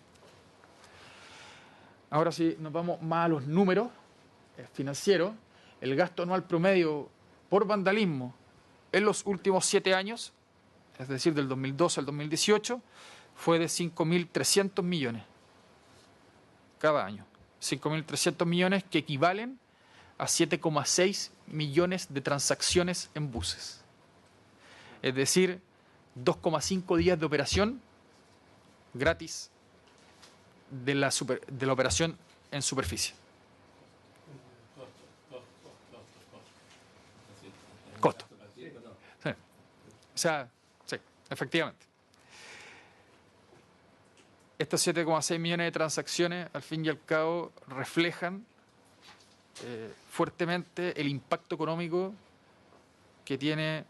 Ahora sí, nos vamos más a los números financieros. El gasto anual promedio por vandalismo en los últimos 7 años, es decir, del 2012 al 2018, fue de 5.300 millones cada año. 5.300 millones que equivalen a 7,6 millones de transacciones en buses. Es decir, 2,5 días de operación gratis de la operación en superficie. Costo. Sí. O sea, sí, efectivamente. Estos 7,6 millones de transacciones, al fin y al cabo, reflejan fuertemente el impacto económico que tiene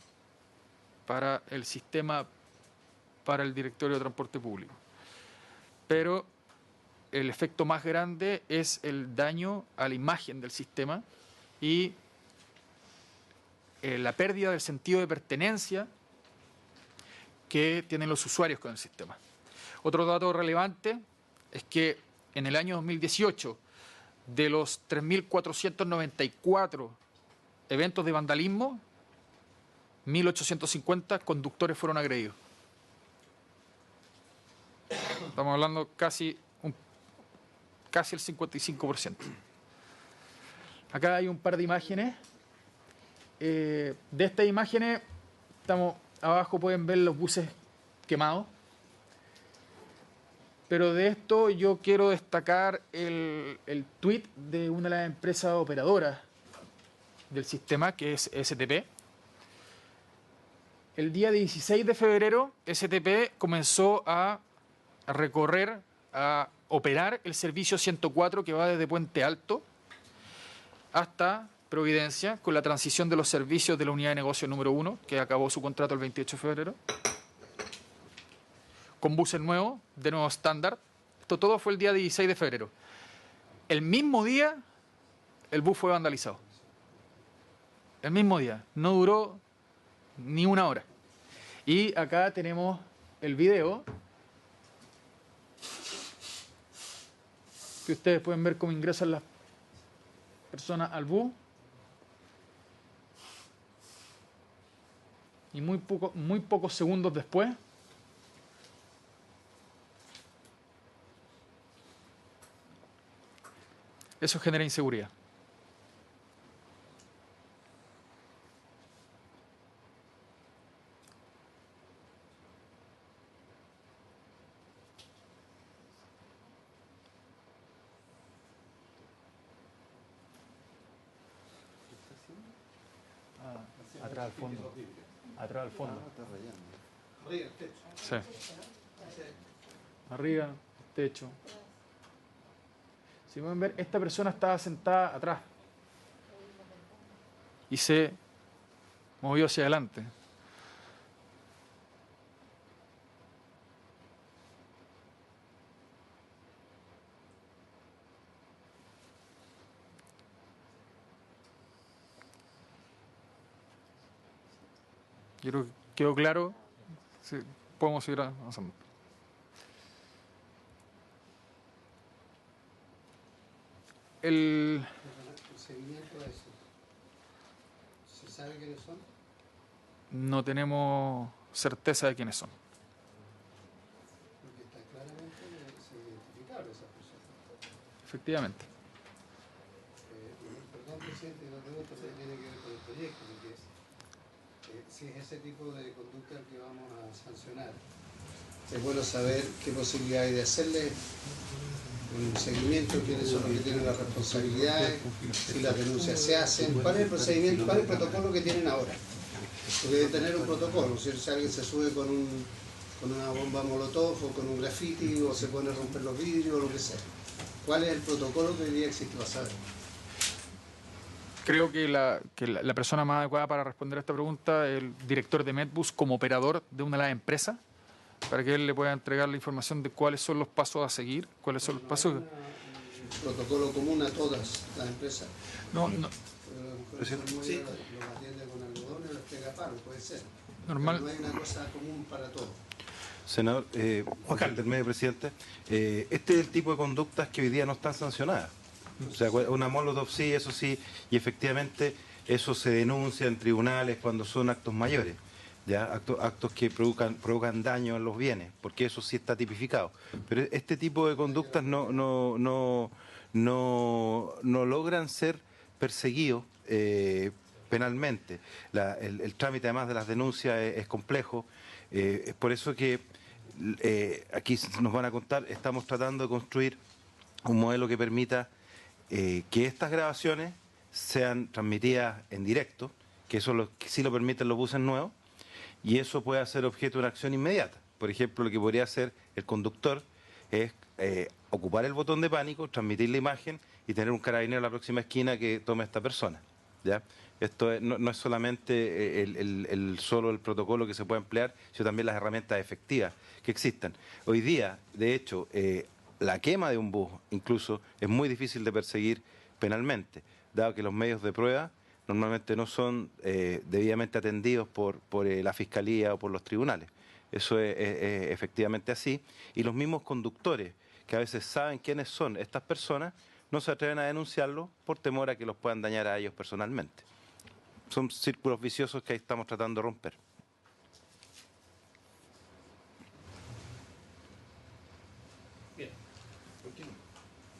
para el sistema, para el Directorio de Transporte Público. Pero el efecto más grande es el daño a la imagen del sistema y la pérdida del sentido de pertenencia que tienen los usuarios con el sistema. Otro dato relevante es que en el año 2018, de los 3.494 eventos de vandalismo, 1.850 conductores fueron agredidos. Estamos hablando casi el 55%. Acá hay un par de imágenes. De estas imágenes, abajo pueden ver los buses quemados. Pero de esto yo quiero destacar el tuit de una de las empresas operadoras del sistema, que es STP. El día 16 de febrero, STP comenzó a recorrer, a operar el servicio 104 que va desde Puente Alto hasta Providencia, con la transición de los servicios de la unidad de negocio número 1, que acabó su contrato el 28 de febrero. Con buses nuevos, de nuevo estándar. Esto todo fue el día 16 de febrero. El mismo día, el bus fue vandalizado. El mismo día. No duró ni una hora. Y acá tenemos el video, que ustedes pueden ver cómo ingresan las personas al bus. Y muy pocos segundos después, eso genera inseguridad. Atrás al fondo. Atrás al fondo. Sí. Arriba, techo. Si pueden ver, esta persona estaba sentada atrás y se movió hacia adelante. Yo creo que quedó claro. Sí, podemos seguir avanzando. El seguimiento a eso. ¿Se sabe quiénes son? No tenemos certeza de quiénes son. Porque está claramente identificable esa persona. Efectivamente. Perdón, presidente, la pregunta tiene que ver con el proyecto, porque si es ese tipo de conducta el que vamos a sancionar, es bueno saber qué posibilidad hay de hacerle un seguimiento, quiénes son los que tienen las responsabilidades, si las denuncias se hacen, cuál es el procedimiento, cuál es el protocolo que tienen ahora. Porque deben tener un protocolo, si alguien se sube con una bomba molotov o con un graffiti o se pone a romper los vidrios o lo que sea. ¿Cuál es el protocolo que hoy día existe? ¿Lo saben? Creo que la persona más adecuada para responder a esta pregunta es el director de Medbus como operador de una de las empresas, para que él le pueda entregar la información de cuáles son los pasos a seguir, cuáles son los pasos. ¿Un protocolo común a todas las empresas? No. Sí. Los atiende con algodón y los pega palo, puede ser. Normal. Pero no hay una cosa común para todos. Senador, Juan del medio presidente, este es el tipo de conductas que hoy día no están sancionadas. O sea, una molotov sí, eso sí, y efectivamente eso se denuncia en tribunales cuando son actos mayores, ya actos que provocan daño en los bienes, porque eso sí está tipificado. Pero este tipo de conductas no logran ser perseguidos penalmente. El trámite además de las denuncias es complejo, es por eso que aquí nos van a contar, estamos tratando de construir un modelo que permita que estas grabaciones sean transmitidas en directo, que eso sí lo permiten los buses nuevos, y eso puede ser objeto de una acción inmediata. Por ejemplo, lo que podría hacer el conductor es ocupar el botón de pánico, transmitir la imagen y tener un carabinero en la próxima esquina que tome a esta persona, ¿ya? Esto no es solamente solo el protocolo que se puede emplear, sino también las herramientas efectivas que existan. Hoy día, de hecho, la quema de un bus incluso es muy difícil de perseguir penalmente, dado que los medios de prueba normalmente no son debidamente atendidos por la Fiscalía o por los tribunales. Eso es efectivamente así. Y los mismos conductores que a veces saben quiénes son estas personas, no se atreven a denunciarlo por temor a que los puedan dañar a ellos personalmente. Son círculos viciosos que ahí estamos tratando de romper.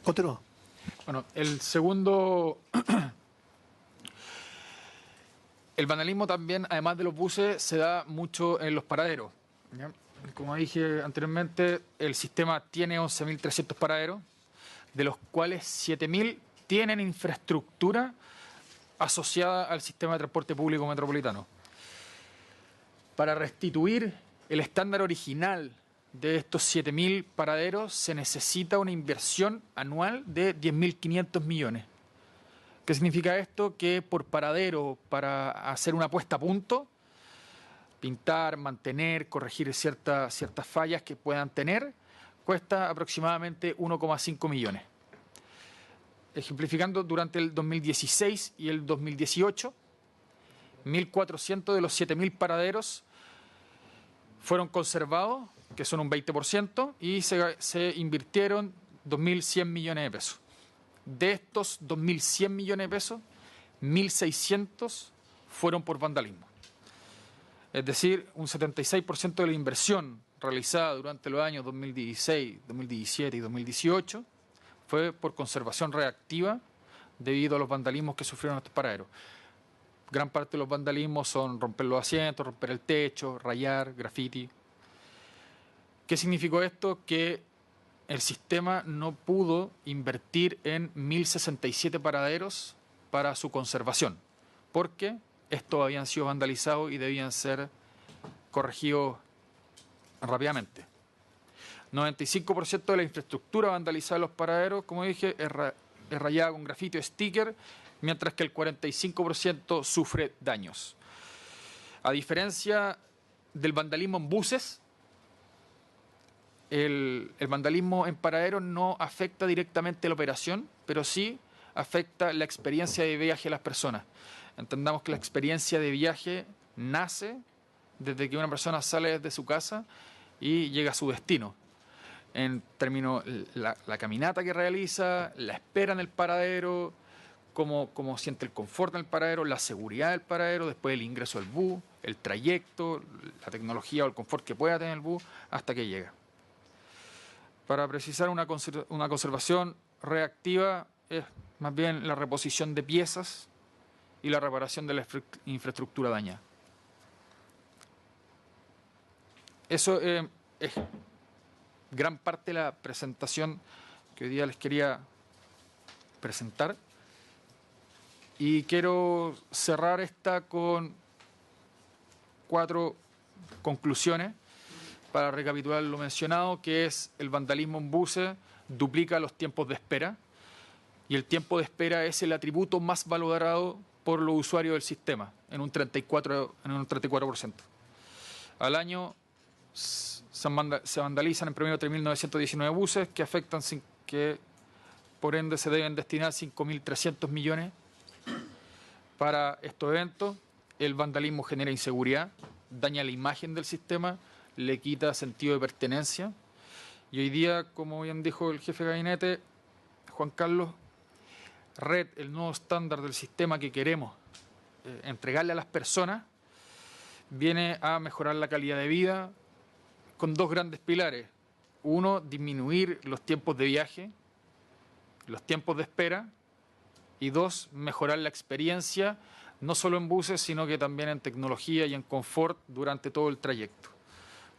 Continúa. Bueno, el segundo, el vandalismo también, además de los buses, se da mucho en los paraderos, ¿ya? Como dije anteriormente, el sistema tiene 11.300 paraderos, de los cuales 7.000 tienen infraestructura asociada al sistema de transporte público metropolitano. Para restituir el estándar original de estos 7.000 paraderos se necesita una inversión anual de 10.500 millones. ¿Qué significa esto? Que por paradero, para hacer una puesta a punto, pintar, mantener, corregir ciertas fallas que puedan tener, cuesta aproximadamente 1,5 millones. Ejemplificando, durante el 2016 y el 2018, 1.400 de los 7.000 paraderos fueron conservados, que son un 20%, y se invirtieron 2.100 millones de pesos. De estos 2.100 millones de pesos, 1.600 fueron por vandalismo. Es decir, un 76% de la inversión realizada durante los años 2016, 2017 y 2018 fue por conservación reactiva debido a los vandalismos que sufrieron estos paraderos. Gran parte de los vandalismos son romper los asientos, romper el techo, rayar, graffiti. ¿Qué significó esto? Que el sistema no pudo invertir en 1.067 paraderos para su conservación, porque estos habían sido vandalizados y debían ser corregidos rápidamente. 95% de la infraestructura vandalizada en los paraderos, como dije, es rayada con grafiti o sticker, mientras que el 45% sufre daños. A diferencia del vandalismo en buses, el vandalismo en paraderos no afecta directamente la operación, pero sí afecta la experiencia de viaje de las personas. Entendamos que la experiencia de viaje nace desde que una persona sale de su casa y llega a su destino. En términos la caminata que realiza, la espera en el paradero, cómo siente el confort en el paradero, la seguridad del paradero, después el ingreso al bus, el trayecto, la tecnología o el confort que pueda tener el bus hasta que llega. Para precisar, una conservación reactiva es más bien la reposición de piezas y la reparación de la infraestructura dañada. Eso es gran parte de la presentación que hoy día les quería presentar. Y quiero cerrar esta con 4 conclusiones para recapitular lo mencionado, que es: el vandalismo en buses duplica los tiempos de espera, y el tiempo de espera es el atributo más valorado por los usuarios del sistema, en un 34%. Al año se vandalizan en promedio 3.919 buses que afectan, que por ende se deben destinar 5.300 millones para estos eventos. El vandalismo genera inseguridad, daña la imagen del sistema, le quita sentido de pertenencia. Y hoy día, como bien dijo el jefe de gabinete, Juan Carlos, Red, el nuevo estándar del sistema que queremos entregarle a las personas, viene a mejorar la calidad de vida con 2 grandes pilares. Uno, disminuir los tiempos de viaje, los tiempos de espera, y 2, mejorar la experiencia, no solo en buses, sino que también en tecnología y en confort durante todo el trayecto.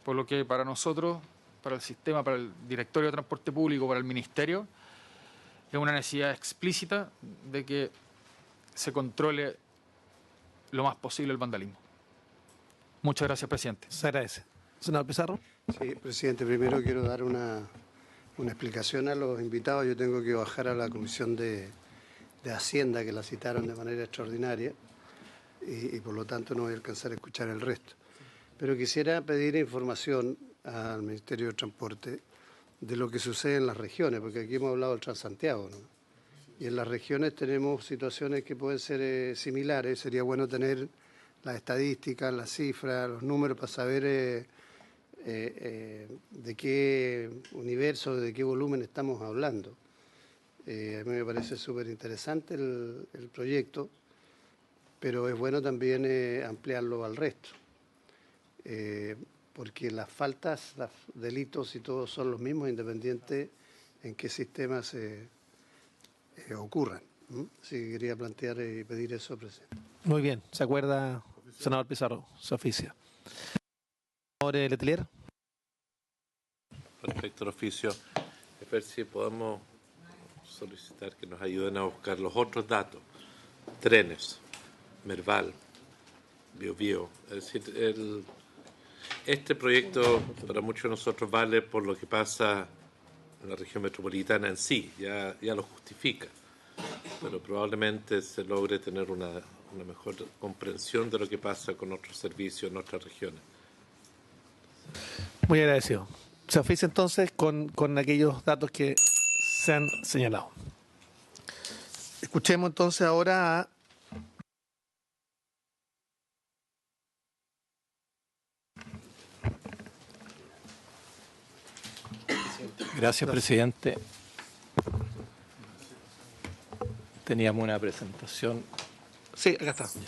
Por lo que para nosotros, para el sistema, para el Directorio de Transporte Público, para el Ministerio, es una necesidad explícita de que se controle lo más posible el vandalismo. Muchas gracias, presidente. Se agradece. Senador Pizarro. Sí, presidente, primero quiero dar una explicación a los invitados. Yo tengo que bajar a la Comisión de Hacienda, que la citaron de manera extraordinaria, y por lo tanto no voy a alcanzar a escuchar el resto. Pero quisiera pedir información al Ministerio de Transporte de lo que sucede en las regiones, porque aquí hemos hablado del Transantiago, ¿no? Y en las regiones tenemos situaciones que pueden ser similares. Sería bueno tener las estadísticas, las cifras, los números para saber de qué universo, de qué volumen estamos hablando. A mí me parece súper interesante el proyecto, pero es bueno también ampliarlo al resto, porque las faltas, los delitos y todo son los mismos, independiente en qué sistema se ocurran. Así que quería plantear y pedir eso, presidente. Muy bien, ¿se acuerda, senador Pizarro? Se oficia. Senador Letelier. Respecto al oficio, es ver si podemos solicitar que nos ayuden a buscar los otros datos. Trenes, Merval, Biobío. Es decir, este proyecto para muchos de nosotros vale por lo que pasa en la región metropolitana en sí, ya lo justifica, pero probablemente se logre tener una mejor comprensión de lo que pasa con otros servicios en otras regiones. Muy agradecido. Se oficia entonces con aquellos datos que se han señalado. Escuchemos entonces ahora a... Gracias, presidente. Teníamos una presentación. Sí, acá está. Sí.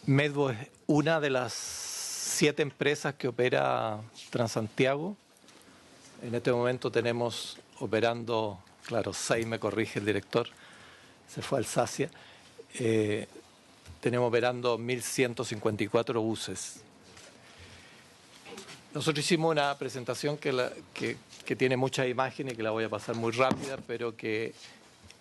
Medvo es una de las 7 empresas que opera Transantiago. En este momento tenemos operando, claro, 6, me corrige el director, se fue al Sacia. Tenemos operando 1.154 buses. Nosotros hicimos una presentación que tiene muchas imágenes, que la voy a pasar muy rápida, pero que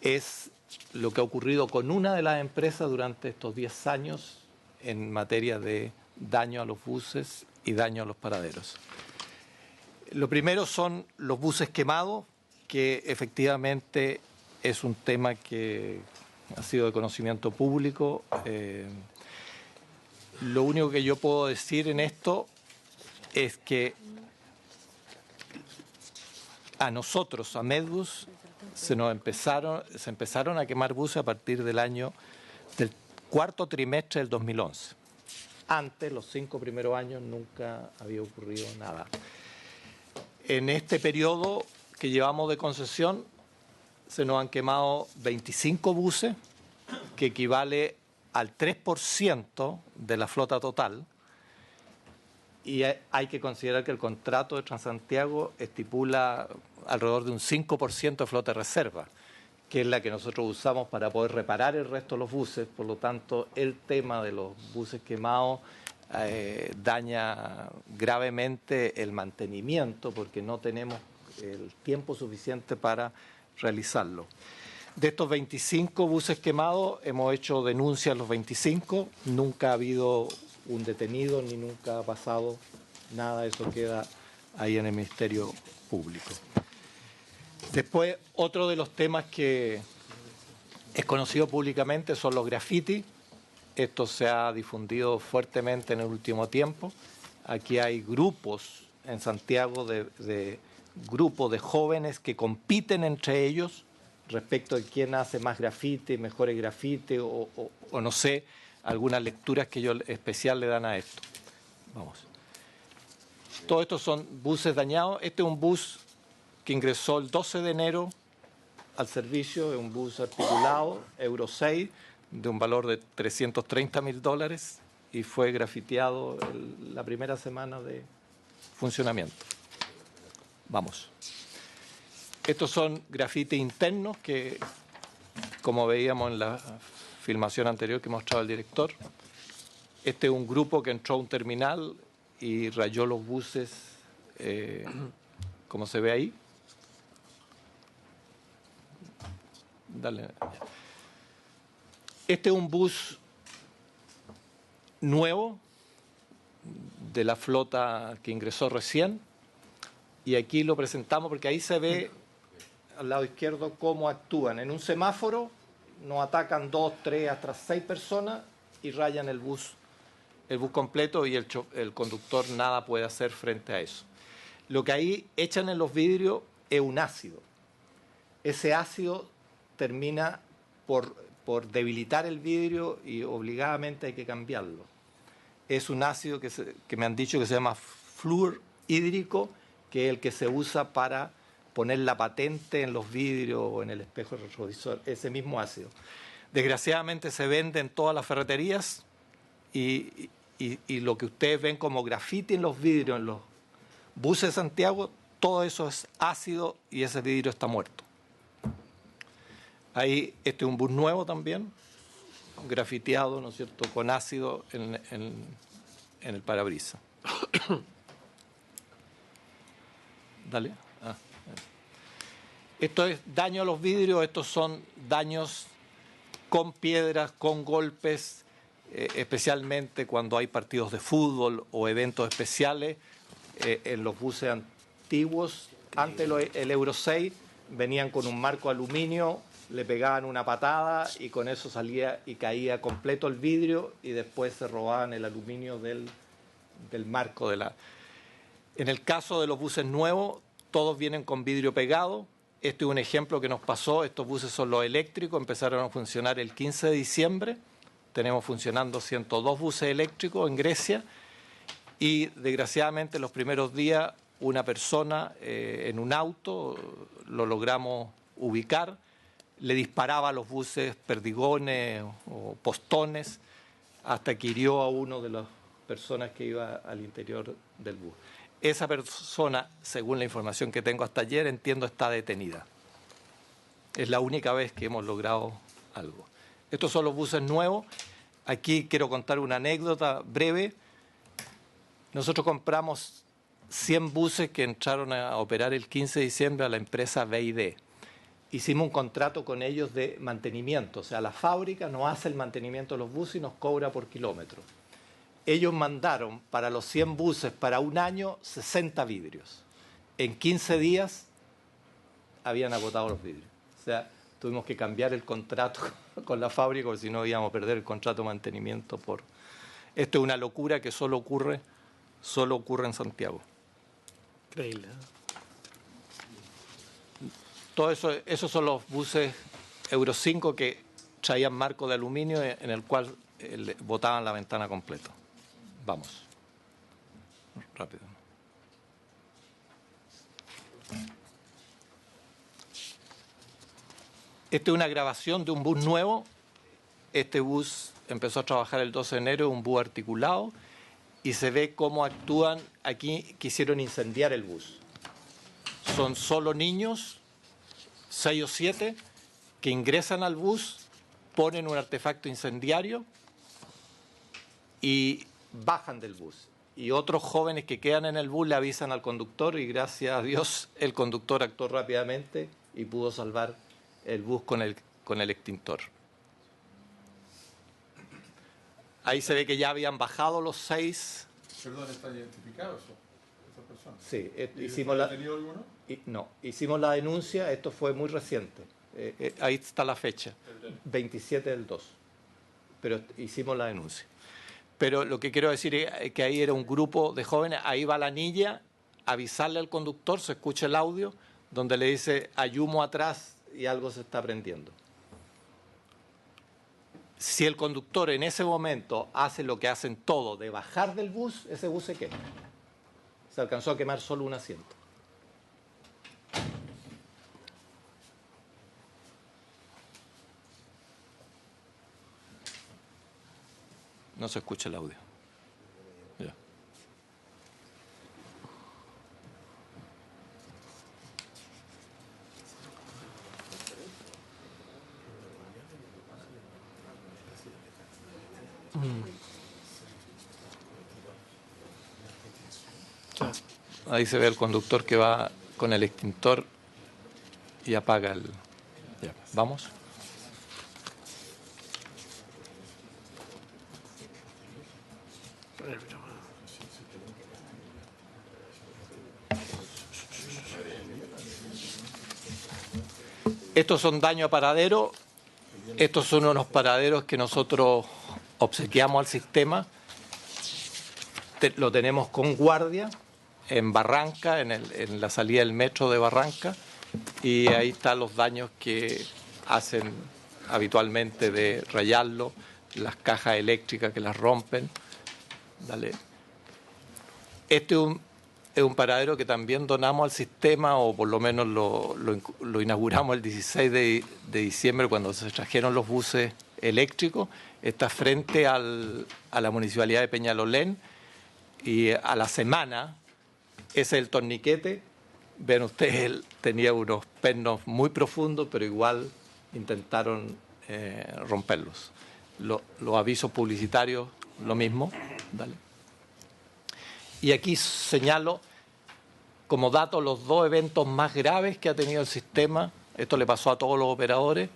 es lo que ha ocurrido con una de las empresas durante estos 10 años en materia de daño a los buses y daño a los paraderos. Lo primero son los buses quemados, que efectivamente es un tema que ha sido de conocimiento público. Lo único que yo puedo decir en esto es que a nosotros, a Medbus, se empezaron a quemar buses a partir del cuarto trimestre del 2011. Antes, los 5 primeros años, nunca había ocurrido nada. En este periodo que llevamos de concesión, se nos han quemado 25 buses, que equivale al 3% de la flota total. Y hay que considerar que el contrato de Transantiago estipula alrededor de un 5% de flota de reserva, que es la que nosotros usamos para poder reparar el resto de los buses. Por lo tanto, el tema de los buses quemados daña gravemente el mantenimiento, porque no tenemos el tiempo suficiente para realizarlo. De estos 25 buses quemados, hemos hecho denuncias a los 25, nunca ha habido un detenido ni nunca ha pasado nada, eso queda ahí en el Ministerio Público. Después, otro de los temas que es conocido públicamente son los grafitis. Esto se ha difundido fuertemente en el último tiempo. Aquí hay grupos en Santiago de grupos de jóvenes que compiten entre ellos respecto de quién hace más grafiti, mejores grafiti o no sé, algunas lecturas que ellos especial le dan a esto. Vamos. Todos estos son buses dañados. Este es un bus que ingresó el 12 de enero al servicio, es un bus articulado, Euro 6, de un valor de $330.000 y fue grafiteado la primera semana de funcionamiento. Vamos. Estos son grafitis internos que, como veíamos en la filmación anterior que mostraba el director, este es un grupo que entró a un terminal y rayó los buses, como se ve ahí. Dale. Este es un bus nuevo de la flota que ingresó recién y aquí lo presentamos porque ahí se ve al lado izquierdo cómo actúan. En un semáforo nos atacan 2, 3, hasta 6 personas y rayan el bus completo y el conductor nada puede hacer frente a eso. Lo que ahí echan en los vidrios es un ácido. Ese ácido termina por debilitar el vidrio y obligadamente hay que cambiarlo. Es un ácido que me han dicho que se llama flúor hídrico, que es el que se usa para poner la patente en los vidrios o en el espejo retrovisor, ese mismo ácido. Desgraciadamente se vende en todas las ferreterías y lo que ustedes ven como grafiti en los vidrios, en los buses de Santiago, todo eso es ácido y ese vidrio está muerto. Ahí, este es un bus nuevo también, grafiteado, ¿no es cierto?, con ácido en el parabrisas. Dale. Esto es daño a los vidrios, estos son daños con piedras, con golpes, especialmente cuando hay partidos de fútbol o eventos especiales. En los buses antiguos, antes el Euro 6, venían con un marco de aluminio, le pegaban una patada y con eso salía y caía completo el vidrio y después se robaban el aluminio del marco de la... En el caso de los buses nuevos, todos vienen con vidrio pegado. Este es un ejemplo que nos pasó. Estos buses son los eléctricos, empezaron a funcionar el 15 de diciembre. Tenemos funcionando 102 buses eléctricos en Grecia y desgraciadamente los primeros días una persona en un auto, lo logramos ubicar, le disparaba a los buses perdigones o postones hasta que hirió a una de las personas que iba al interior del bus. Esa persona, según la información que tengo hasta ayer, entiendo, está detenida. Es la única vez que hemos logrado algo. Estos son los buses nuevos. Aquí quiero contar una anécdota breve. Nosotros compramos 100 buses que entraron a operar el 15 de diciembre a la empresa BID. Hicimos un contrato con ellos de mantenimiento. O sea, la fábrica nos hace el mantenimiento de los buses y nos cobra por kilómetro. Ellos mandaron para los 100 buses para un año 60 vidrios. En 15 días habían agotado los vidrios. O sea, tuvimos que cambiar el contrato con la fábrica porque si no íbamos a perder el contrato de mantenimiento. Esto es una locura que solo ocurre en Santiago. Increíble. Todo eso, esos son los buses Euro 5 que traían marco de aluminio en el cual botaban la ventana completa. Vamos. Rápido. Esta es una grabación de un bus nuevo. Este bus empezó a trabajar el 12 de enero, un bus articulado, y se ve cómo actúan. Aquí quisieron incendiar el bus. Son solo niños, 6 o 7, que ingresan al bus, ponen un artefacto incendiario y bajan del bus. Y otros jóvenes que quedan en el bus le avisan al conductor y gracias a Dios el conductor actuó rápidamente y pudo salvar el bus con el extintor. Ahí se ve que ya habían bajado los 6. Perdón, ¿están identificados esas personas? Sí, hicimos la... ¿Ha tenido alguno? No, hicimos la denuncia, esto fue muy reciente. Ahí está la fecha, 27 del 2. Pero hicimos la denuncia. Pero lo que quiero decir es que ahí era un grupo de jóvenes, ahí va la niña, avisarle al conductor, se escucha el audio, donde le dice, hay humo atrás y algo se está prendiendo. Si el conductor en ese momento hace lo que hacen todos, de bajar del bus, ese bus se quema. Se alcanzó a quemar solo un asiento. No se escucha el audio. Ya. Ahí se ve el conductor que va con el extintor y apaga el... Ya. ¿Vamos? Estos son daños a paraderos. Estos son unos paraderos que nosotros obsequiamos al sistema. Lo tenemos con guardia en Barranca, en la salida del metro de Barranca. Y ahí están los daños que hacen habitualmente de rayarlo, las cajas eléctricas que las rompen. Dale. Este es un paradero que también donamos al sistema, o por lo menos lo inauguramos el 16 de diciembre cuando se trajeron los buses eléctricos. Está frente a la Municipalidad de Peñalolén, y a la semana, ese es el torniquete. Ven ustedes, él tenía unos pernos muy profundos, pero igual intentaron romperlos. Los avisos publicitarios, lo mismo. Dale. Y aquí señalo como dato los dos eventos más graves que ha tenido el sistema. Esto le pasó a todos los operadores,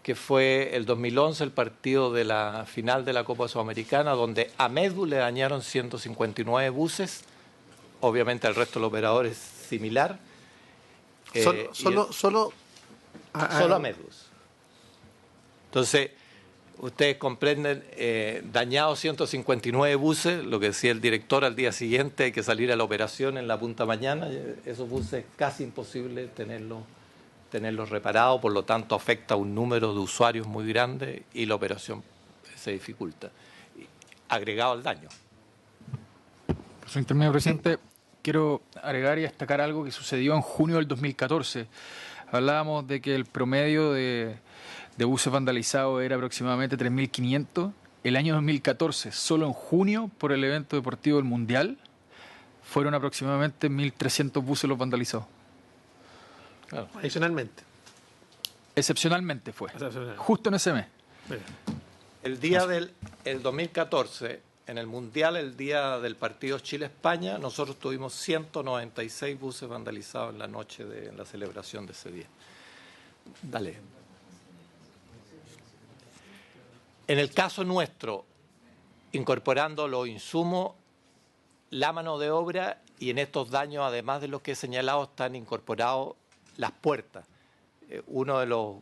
que fue el 2011, el partido de la final de la Copa Sudamericana, donde a Medu le dañaron 159 buses. Obviamente al resto de los operadores similar. Solo a Medus. Entonces, ustedes comprenden, dañados 159 buses, lo que decía el director, al día siguiente hay que salir a la operación en la punta mañana. Esos buses casi imposible tenerlos reparados, por lo tanto afecta a un número de usuarios muy grande y la operación se dificulta, agregado al daño. Por su intermedio, presidente, quiero agregar y destacar algo que sucedió en junio del 2014. Hablábamos de que el promedio de buses vandalizados era aproximadamente 3.500. El año 2014, solo en junio, por el evento deportivo del Mundial, fueron aproximadamente 1.300 buses los vandalizados. Claro. Adicionalmente. Excepcionalmente fue. Justo en ese mes. El día del 2014, en el Mundial, el día del partido Chile-España, nosotros tuvimos 196 buses vandalizados en la noche de la celebración de ese día. Dale. En el caso nuestro, incorporando los insumos, la mano de obra, y en estos daños, además de los que he señalado, están incorporados las puertas. Uno de los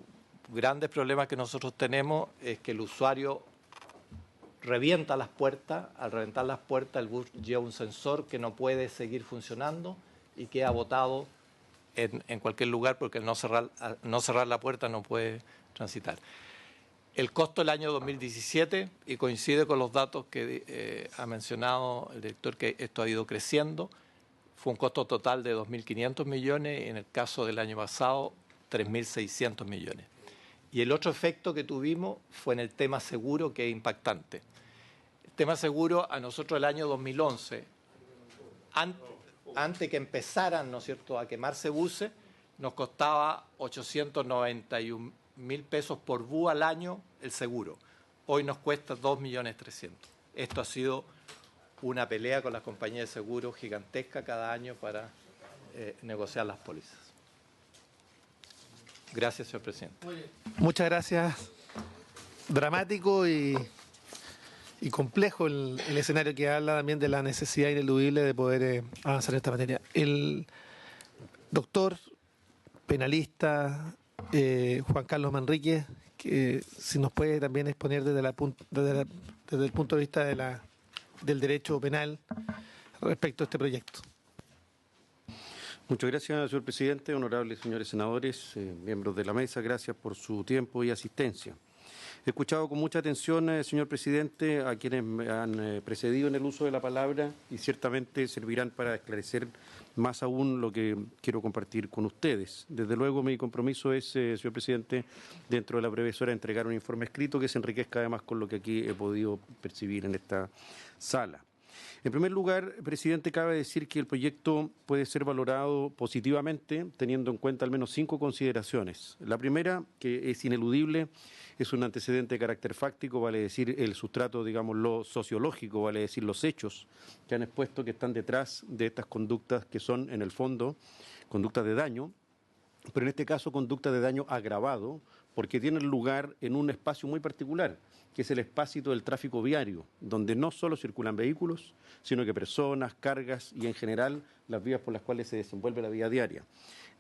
grandes problemas que nosotros tenemos es que el usuario revienta las puertas. Al reventar las puertas, el bus lleva un sensor que no puede seguir funcionando y queda botado en cualquier lugar, porque al no cerrar la puerta no puede transitar. El costo del año 2017, y coincide con los datos que ha mencionado el director, que esto ha ido creciendo, fue un costo total de 2.500 millones, y en el caso del año pasado, 3.600 millones. Y el otro efecto que tuvimos fue en el tema seguro, que es impactante. El tema seguro, a nosotros el año 2011, antes que empezaran, ¿no es cierto?, a quemarse buses, nos costaba 891.000 pesos por bus al año el seguro. Hoy nos cuesta 2.300.000. Esto ha sido una pelea con las compañías de seguros gigantesca cada año para negociar las pólizas. Gracias, señor presidente. Muchas gracias. Dramático y complejo el escenario, que habla también de la necesidad ineludible de poder avanzar en esta materia. El doctor penalista Juan Carlos Manríquez, que si nos puede también exponer desde el punto de vista del derecho penal respecto a este proyecto. Muchas gracias, señor presidente, honorables señores senadores, miembros de la mesa, gracias por su tiempo y asistencia. He escuchado con mucha atención, señor presidente, a quienes me han precedido en el uso de la palabra, y ciertamente servirán para esclarecer más aún lo que quiero compartir con ustedes. Desde luego, mi compromiso es, señor presidente, dentro de la breve hora, entregar un informe escrito que se enriquezca además con lo que aquí he podido percibir en esta sala. En primer lugar, presidente, cabe decir que el proyecto puede ser valorado positivamente, teniendo en cuenta al menos 5 consideraciones. La primera, que es ineludible, es un antecedente de carácter fáctico, vale decir el sustrato, digamos, lo sociológico, vale decir los hechos que han expuesto que están detrás de estas conductas, que son, en el fondo, conductas de daño, pero en este caso conductas de daño agravado, porque tienen lugar en un espacio muy particular, que es el espacio del tráfico viario, donde no solo circulan vehículos, sino que personas, cargas y en general las vías por las cuales se desenvuelve la vida diaria.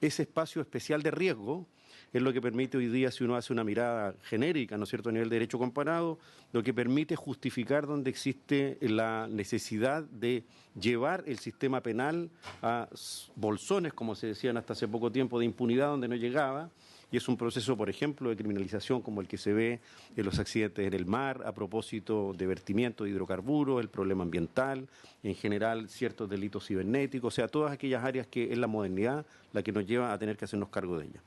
Ese espacio especial de riesgo es lo que permite hoy día, si uno hace una mirada genérica, ¿no es cierto?, a nivel de derecho comparado, lo que permite justificar donde existe la necesidad de llevar el sistema penal a bolsones, como se decían hasta hace poco tiempo, de impunidad donde no llegaba, y es un proceso, por ejemplo, de criminalización como el que se ve en los accidentes en el mar, a propósito de vertimiento de hidrocarburos, el problema ambiental, en general ciertos delitos cibernéticos, o sea, todas aquellas áreas que es la modernidad la que nos lleva a tener que hacernos cargo de ellas.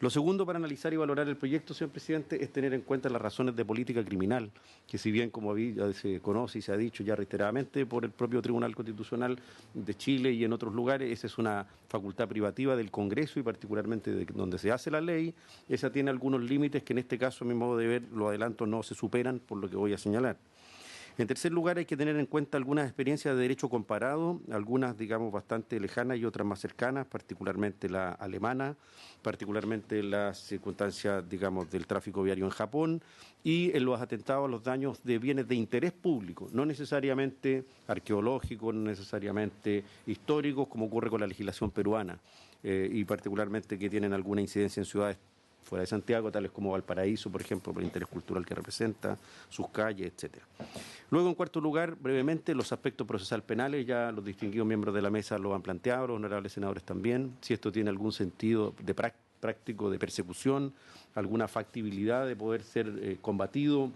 Lo segundo para analizar y valorar el proyecto, señor presidente, es tener en cuenta las razones de política criminal, que si bien, como se conoce y se ha dicho ya reiteradamente por el propio Tribunal Constitucional de Chile y en otros lugares, esa es una facultad privativa del Congreso y particularmente de donde se hace la ley, esa tiene algunos límites que en este caso, a mi modo de ver, lo adelanto, no se superan por lo que voy a señalar. En tercer lugar, hay que tener en cuenta algunas experiencias de derecho comparado, algunas, digamos, bastante lejanas y otras más cercanas, particularmente la alemana, particularmente las circunstancias, digamos, del tráfico viario en Japón y en los atentados a los daños de bienes de interés público, no necesariamente arqueológicos, no necesariamente históricos, como ocurre con la legislación peruana, y particularmente que tienen alguna incidencia en ciudades fuera de Santiago, tales como Valparaíso, por ejemplo, por el interés cultural que representa, sus calles, etcétera. Luego, en cuarto lugar, brevemente, los aspectos procesal penales, ya los distinguidos miembros de la mesa lo han planteado, los honorables senadores también, si esto tiene algún sentido de práctico de persecución, alguna factibilidad de poder ser combatido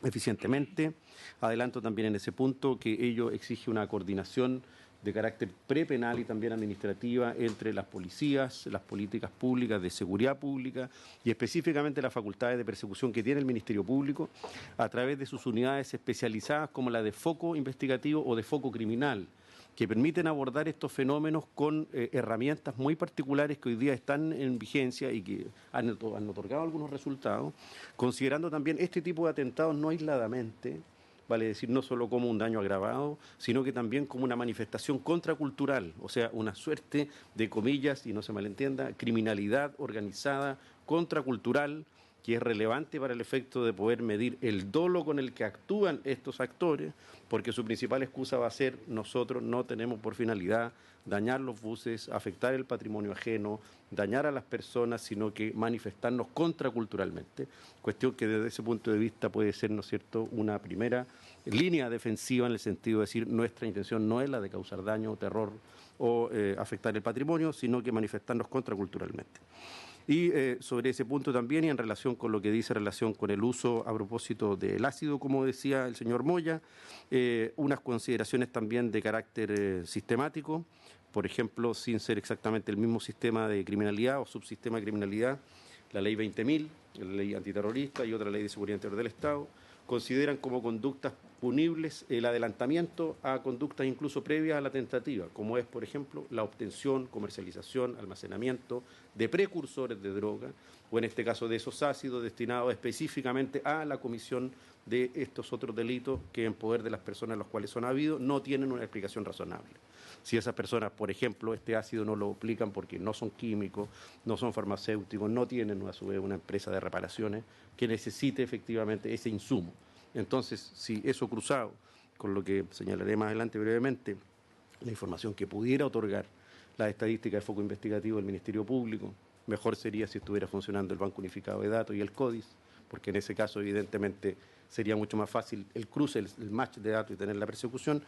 eficientemente. Adelanto también en ese punto que ello exige una coordinación de carácter prepenal y también administrativa entre las policías, las políticas públicas de seguridad pública y específicamente las facultades de persecución que tiene el Ministerio Público a través de sus unidades especializadas como la de foco investigativo o de foco criminal, que permiten abordar estos fenómenos con herramientas muy particulares que hoy día están en vigencia y que han otorgado algunos resultados, considerando también este tipo de atentados no aisladamente, vale decir, no solo como un daño agravado, sino que también como una manifestación contracultural, o sea, una suerte de, comillas, y no se malentienda, criminalidad organizada, contracultural, que es relevante para el efecto de poder medir el dolo con el que actúan estos actores, porque su principal excusa va a ser: nosotros no tenemos por finalidad dañar los buses, afectar el patrimonio ajeno, dañar a las personas, sino que manifestarnos contraculturalmente, cuestión que desde ese punto de vista puede ser, ¿no es cierto?, una primera línea defensiva en el sentido de decir nuestra intención no es la de causar daño, terror o afectar el patrimonio, sino que manifestarnos contraculturalmente. Y sobre ese punto también, y en relación con lo que dice en relación con el uso a propósito del ácido, como decía el señor Moya, unas consideraciones también de carácter sistemático, por ejemplo, sin ser exactamente el mismo sistema de criminalidad o subsistema de criminalidad, la ley 20.000, la ley antiterrorista y otra ley de seguridad interior del Estado, consideran como conductas punibles el adelantamiento a conductas incluso previas a la tentativa, como es, por ejemplo, la obtención, comercialización, almacenamiento de precursores de droga, o en este caso de esos ácidos destinados específicamente a la comisión de estos otros delitos que en poder de las personas los cuales son habidos no tienen una explicación razonable. Si esas personas, por ejemplo, este ácido no lo aplican porque no son químicos, no son farmacéuticos, no tienen a su vez una empresa de reparaciones que necesite efectivamente ese insumo. Entonces, si eso cruzado con lo que señalaré más adelante brevemente, la información que pudiera otorgar la estadística de foco investigativo del Ministerio Público, mejor sería si estuviera funcionando el Banco Unificado de Datos y el CODIS, porque en ese caso evidentemente sería mucho más fácil el cruce, el match de datos y tener la persecución,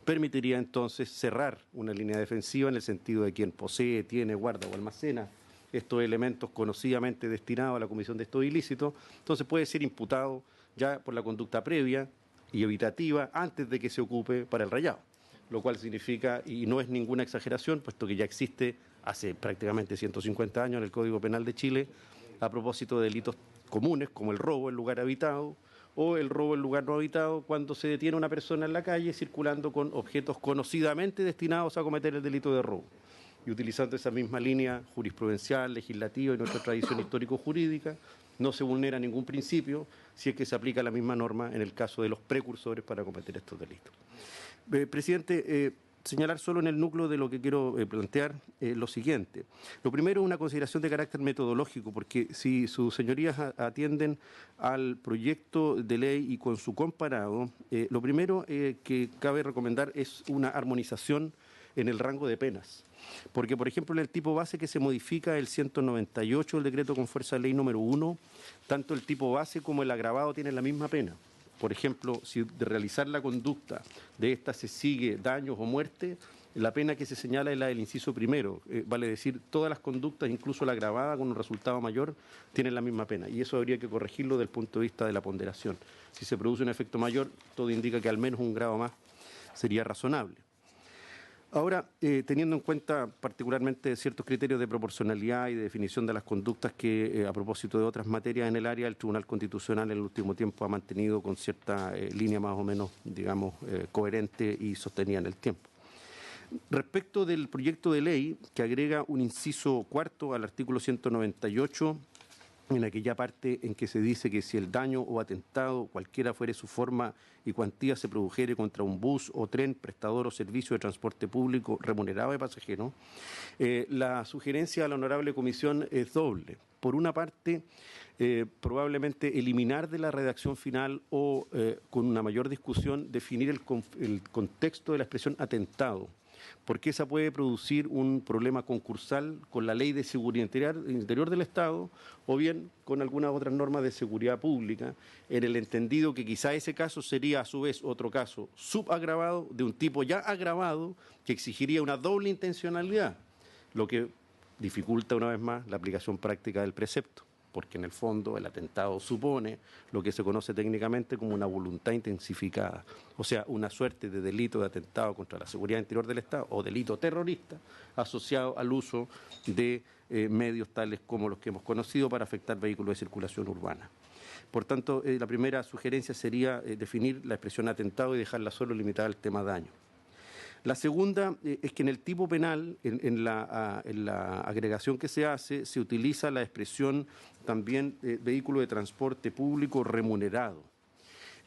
permitiría entonces cerrar una línea defensiva en el sentido de quien posee, tiene, guarda o almacena estos elementos conocidamente destinados a la comisión de estos ilícitos, entonces puede ser imputado ya por la conducta previa y evitativa antes de que se ocupe para el rayado, lo cual significa, y no es ninguna exageración, puesto que ya existe hace prácticamente 150 años en el Código Penal de Chile, a propósito de delitos comunes como el robo en lugar habitado o el robo en lugar no habitado cuando se detiene a una persona en la calle circulando con objetos conocidamente destinados a cometer el delito de robo. Y utilizando esa misma línea jurisprudencial, legislativa y nuestra tradición histórico-jurídica, no se vulnera ningún principio si es que se aplica la misma norma en el caso de los precursores para cometer estos delitos. Presidente, señalar solo en el núcleo de lo que quiero plantear lo siguiente. Lo primero es una consideración de carácter metodológico, porque si sus señorías atienden al proyecto de ley y con su comparado, lo primero que cabe recomendar es una armonización en el rango de penas. Porque, por ejemplo, en el tipo base que se modifica el 198 del decreto con fuerza de ley número 1, tanto el tipo base como el agravado tienen la misma pena. Por ejemplo, si de realizar la conducta de esta se sigue daños o muerte, La pena que se señala es la del inciso primero, vale decir, todas las conductas, incluso la agravada con un resultado mayor, tienen la misma pena, y eso habría que corregirlo desde el punto de vista de la ponderación. Si se produce un efecto mayor, todo indica que al menos un grado más sería razonable. Ahora, teniendo en cuenta particularmente ciertos criterios de proporcionalidad y de definición de las conductas que, a propósito de otras materias en el área, el Tribunal Constitucional en el último tiempo ha mantenido con cierta línea más o menos, digamos, coherente y sostenida en el tiempo. Respecto del proyecto de ley que agrega un inciso cuarto al artículo 198, en aquella parte en que se dice que si el daño o atentado, cualquiera fuere su forma y cuantía, se produjere contra un bus o tren, prestador o servicio de transporte público remunerado de pasajeros, la sugerencia de la honorable comisión es doble. Por una parte, probablemente eliminar de la redacción final o con una mayor discusión definir el contexto de la expresión atentado, porque esa puede producir un problema concursal con la Ley de Seguridad Interior del Estado o bien con algunas otras normas de seguridad pública, en el entendido que quizá ese caso sería a su vez otro caso subagravado de un tipo ya agravado que exigiría una doble intencionalidad, lo que dificulta una vez más la aplicación práctica del precepto, porque en el fondo el atentado supone lo que se conoce técnicamente como una voluntad intensificada, o sea, una suerte de delito de atentado contra la seguridad interior del Estado o delito terrorista asociado al uso de medios tales como los que hemos conocido para afectar vehículos de circulación urbana. Por tanto, la primera sugerencia sería definir la expresión atentado y dejarla solo limitada al tema daño. La segunda es que en el tipo penal, en la agregación que se hace, se utiliza la expresión también vehículo de transporte público remunerado.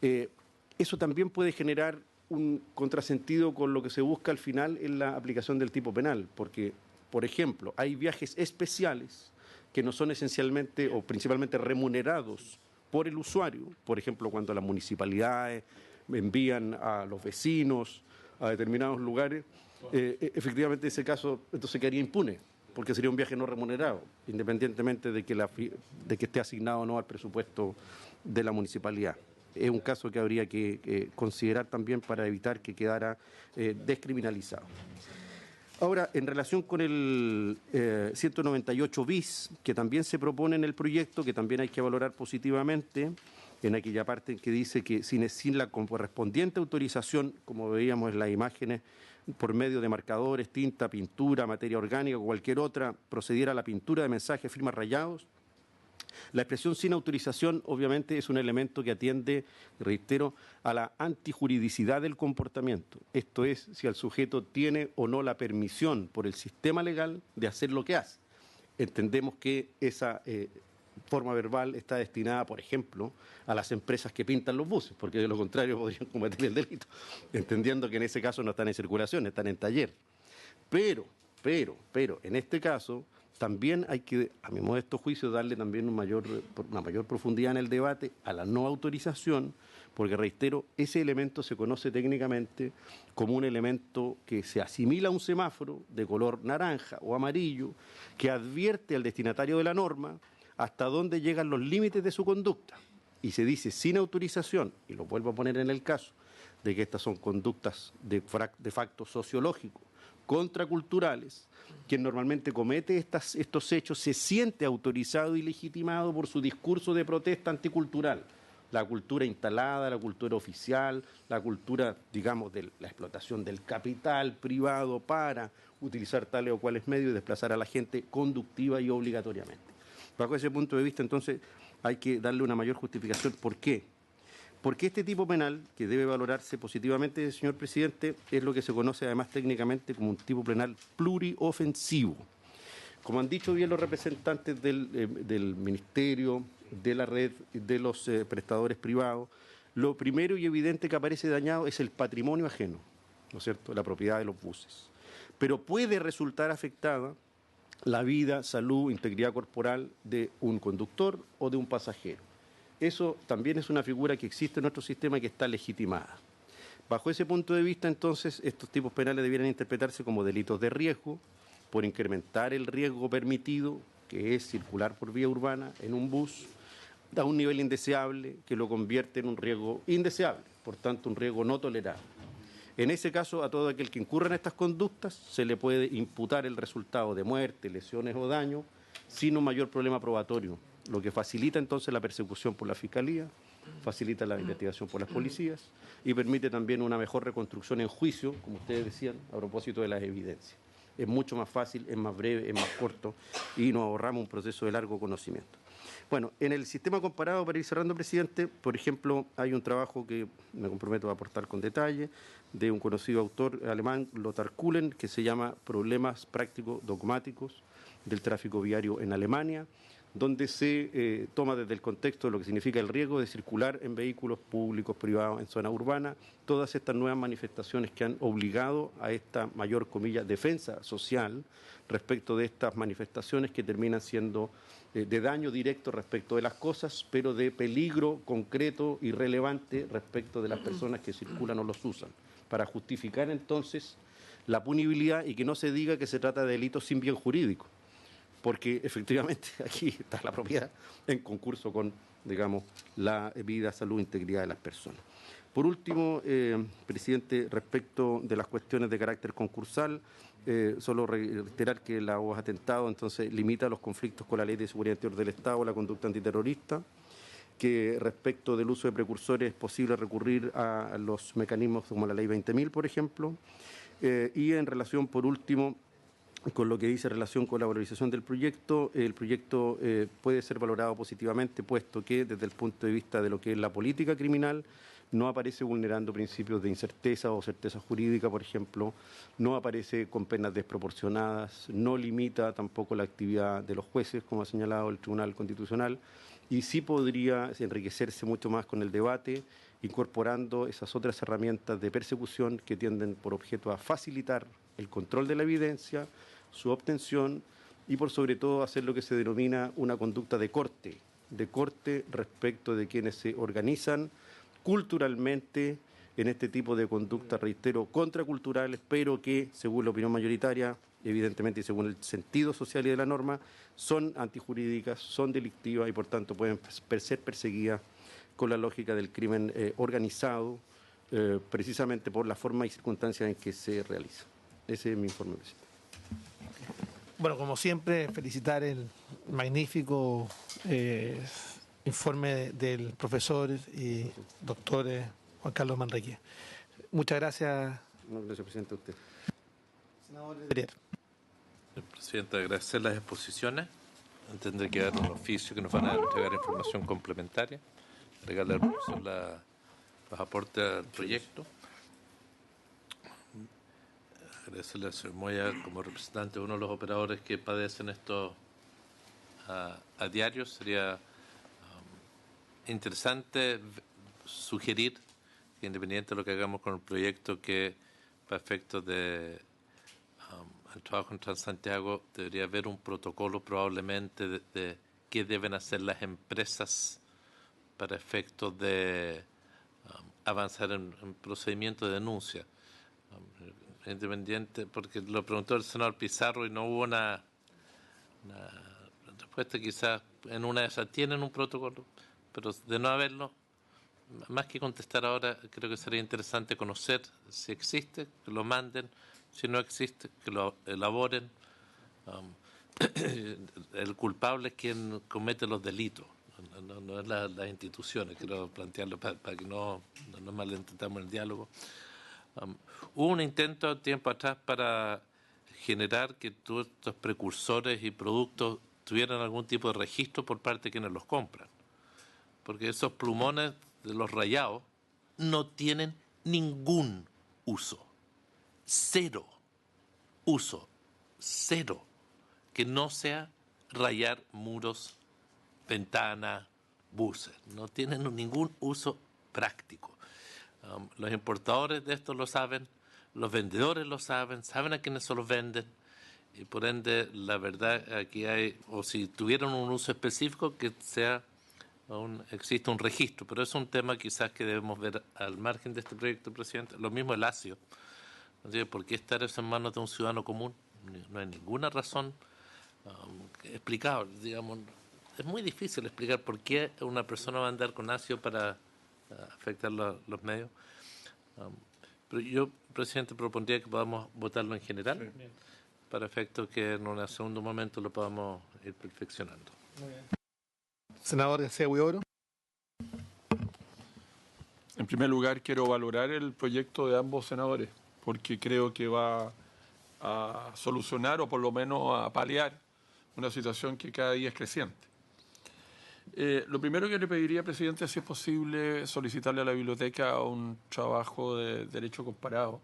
Eso también puede generar un contrasentido con lo que se busca al final en la aplicación del tipo penal, porque, por ejemplo, hay viajes especiales que no son esencialmente o principalmente remunerados por el usuario, por ejemplo, cuando las municipalidades envían a los vecinos a determinados lugares, efectivamente ese caso entonces quedaría impune, porque sería un viaje no remunerado, independientemente de que esté asignado o no al presupuesto de la municipalidad. Es un caso que habría que considerar también para evitar que quedara descriminalizado. Ahora, en relación con el 198 bis, que también se propone en el proyecto, que también hay que valorar positivamente, en aquella parte en que dice que sin la correspondiente autorización, como veíamos en las imágenes, por medio de marcadores, tinta, pintura, materia orgánica o cualquier otra, procediera a la pintura de mensajes, firmas, rayados. La expresión sin autorización obviamente es un elemento que atiende, reitero, a la antijuridicidad del comportamiento. Esto es, si el sujeto tiene o no la permisión por el sistema legal de hacer lo que hace. Entendemos que esa forma verbal está destinada, por ejemplo, a las empresas que pintan los buses, porque de lo contrario podrían cometer el delito, entendiendo que en ese caso no están en circulación, están en taller. Pero, en este caso, también hay que, a mi modesto juicio, darle también una mayor profundidad en el debate a la no autorización, porque, reitero, ese elemento se conoce técnicamente como un elemento que se asimila a un semáforo de color naranja o amarillo, que advierte al destinatario de la norma hasta dónde llegan los límites de su conducta. Y se dice sin autorización, y lo vuelvo a poner en el caso, de que estas son conductas de facto sociológico, contraculturales, quien normalmente comete estos hechos se siente autorizado y legitimado por su discurso de protesta anticultural. La cultura instalada, la cultura oficial, la cultura, digamos, de la explotación del capital privado para utilizar tales o cuales medios y desplazar a la gente conductiva y obligatoriamente. Bajo ese punto de vista, entonces, hay que darle una mayor justificación. ¿Por qué? Porque este tipo penal, que debe valorarse positivamente, señor presidente, es lo que se conoce además técnicamente como un tipo penal pluriofensivo. Como han dicho bien los representantes del Ministerio, de la red, de los prestadores privados, lo primero y evidente que aparece dañado es el patrimonio ajeno, ¿no es cierto?, la propiedad de los buses. Pero puede resultar afectada la vida, salud, integridad corporal de un conductor o de un pasajero. Eso también es una figura que existe en nuestro sistema y que está legitimada. Bajo ese punto de vista, entonces, estos tipos penales debieran interpretarse como delitos de riesgo, por incrementar el riesgo permitido, que es circular por vía urbana en un bus, a un nivel indeseable que lo convierte en un riesgo indeseable, por tanto, un riesgo no tolerable. En ese caso, a todo aquel que incurra en estas conductas se le puede imputar el resultado de muerte, lesiones o daño sin un mayor problema probatorio, lo que facilita entonces la persecución por la Fiscalía, facilita la investigación por las policías y permite también una mejor reconstrucción en juicio, como ustedes decían, a propósito de las evidencias. Es mucho más fácil, es más breve, es más corto y nos ahorramos un proceso de largo conocimiento. Bueno, en el sistema comparado, para ir cerrando, presidente, por ejemplo, hay un trabajo que me comprometo a aportar con detalle de un conocido autor alemán, Lothar Kuhlen, que se llama Problemas prácticos dogmáticos del tráfico viario en Alemania, donde se toma desde el contexto de lo que significa el riesgo de circular en vehículos públicos, privados, en zona urbana, todas estas nuevas manifestaciones que han obligado a esta mayor, comilla, defensa social respecto de estas manifestaciones que terminan siendo de daño directo respecto de las cosas, pero de peligro concreto y relevante respecto de las personas que circulan o los usan, para justificar entonces la punibilidad y que no se diga que se trata de delitos sin bien jurídico, porque efectivamente aquí está la propiedad en concurso con, digamos, la vida, salud e integridad de las personas. Por último, presidente, respecto de las cuestiones de carácter concursal, solo reiterar que la voz atentado entonces limita los conflictos con la Ley de Seguridad Interior del Estado, la conducta antiterrorista, que respecto del uso de precursores es posible recurrir a los mecanismos como la Ley 20.000, por ejemplo, y en relación, por último, con lo que dice relación con la valorización del proyecto, el proyecto puede ser valorado positivamente, puesto que desde el punto de vista de lo que es la política criminal, no aparece vulnerando principios de incerteza o certeza jurídica, por ejemplo, no aparece con penas desproporcionadas, no limita tampoco la actividad de los jueces, como ha señalado el Tribunal Constitucional, y sí podría enriquecerse mucho más con el debate, incorporando esas otras herramientas de persecución que tienden por objeto a facilitar el control de la evidencia, su obtención y por sobre todo hacer lo que se denomina una conducta de corte respecto de quienes se organizan culturalmente en este tipo de conductas, reitero, contraculturales, pero que, según la opinión mayoritaria, evidentemente y según el sentido social y de la norma, son antijurídicas, son delictivas y por tanto pueden ser perseguidas con la lógica del crimen organizado, precisamente por la forma y circunstancias en que se realiza. Ese es mi informe, presidente. Bueno, como siempre, felicitar el magnífico informe del profesor y doctor Juan Carlos Manrique. Muchas gracias. No, gracias, presidente, a usted. Senador Letelier. Presidente, agradecer las exposiciones. Tendré que dar un oficio que nos van a entregar información complementaria, agregarle al profesor los aportes al proyecto. Agradecerle al señor Moya como representante de uno de los operadores que padecen esto a diario. Sería interesante sugerir que, independiente de lo que hagamos con el proyecto, que para efectos de el trabajo en Transantiago debería haber un protocolo probablemente de qué deben hacer las empresas para efectos de avanzar en procedimiento de denuncia. Independiente, porque lo preguntó el senador Pizarro y no hubo una respuesta. Quizás en una de esas tienen un protocolo, pero de no haberlo, más que contestar ahora, creo que sería interesante conocer si existe, que lo manden, si no existe, que lo elaboren. El culpable es quien comete los delitos, no es las instituciones. Quiero plantearlo para que no malentendamos el diálogo. Hubo un intento tiempo atrás para generar que todos estos precursores y productos tuvieran algún tipo de registro por parte de quienes los compran, porque esos plumones de los rayados no tienen ningún uso, cero uso, cero, que no sea rayar muros, ventanas, buses, no tienen ningún uso práctico. Los importadores de esto lo saben, los vendedores lo saben a quiénes se los venden, y por ende la verdad aquí hay, o si tuvieran un uso específico, que existe un registro, pero es un tema quizás que debemos ver al margen de este proyecto, presidente. Lo mismo el ASIO. ¿Por qué estar eso en manos de un ciudadano común? No hay ninguna razón explicable, digamos. Es muy difícil explicar por qué una persona va a andar con ASIO para afectar los medios. Pero yo, presidente, propondría que podamos votarlo en general, para efecto que en un segundo momento lo podamos ir perfeccionando. Senador García Huidobro. En primer lugar, quiero valorar el proyecto de ambos senadores, porque creo que va a solucionar o por lo menos a paliar una situación que cada día es creciente. Lo primero que le pediría, presidente, es si es posible solicitarle a la biblioteca un trabajo de derecho comparado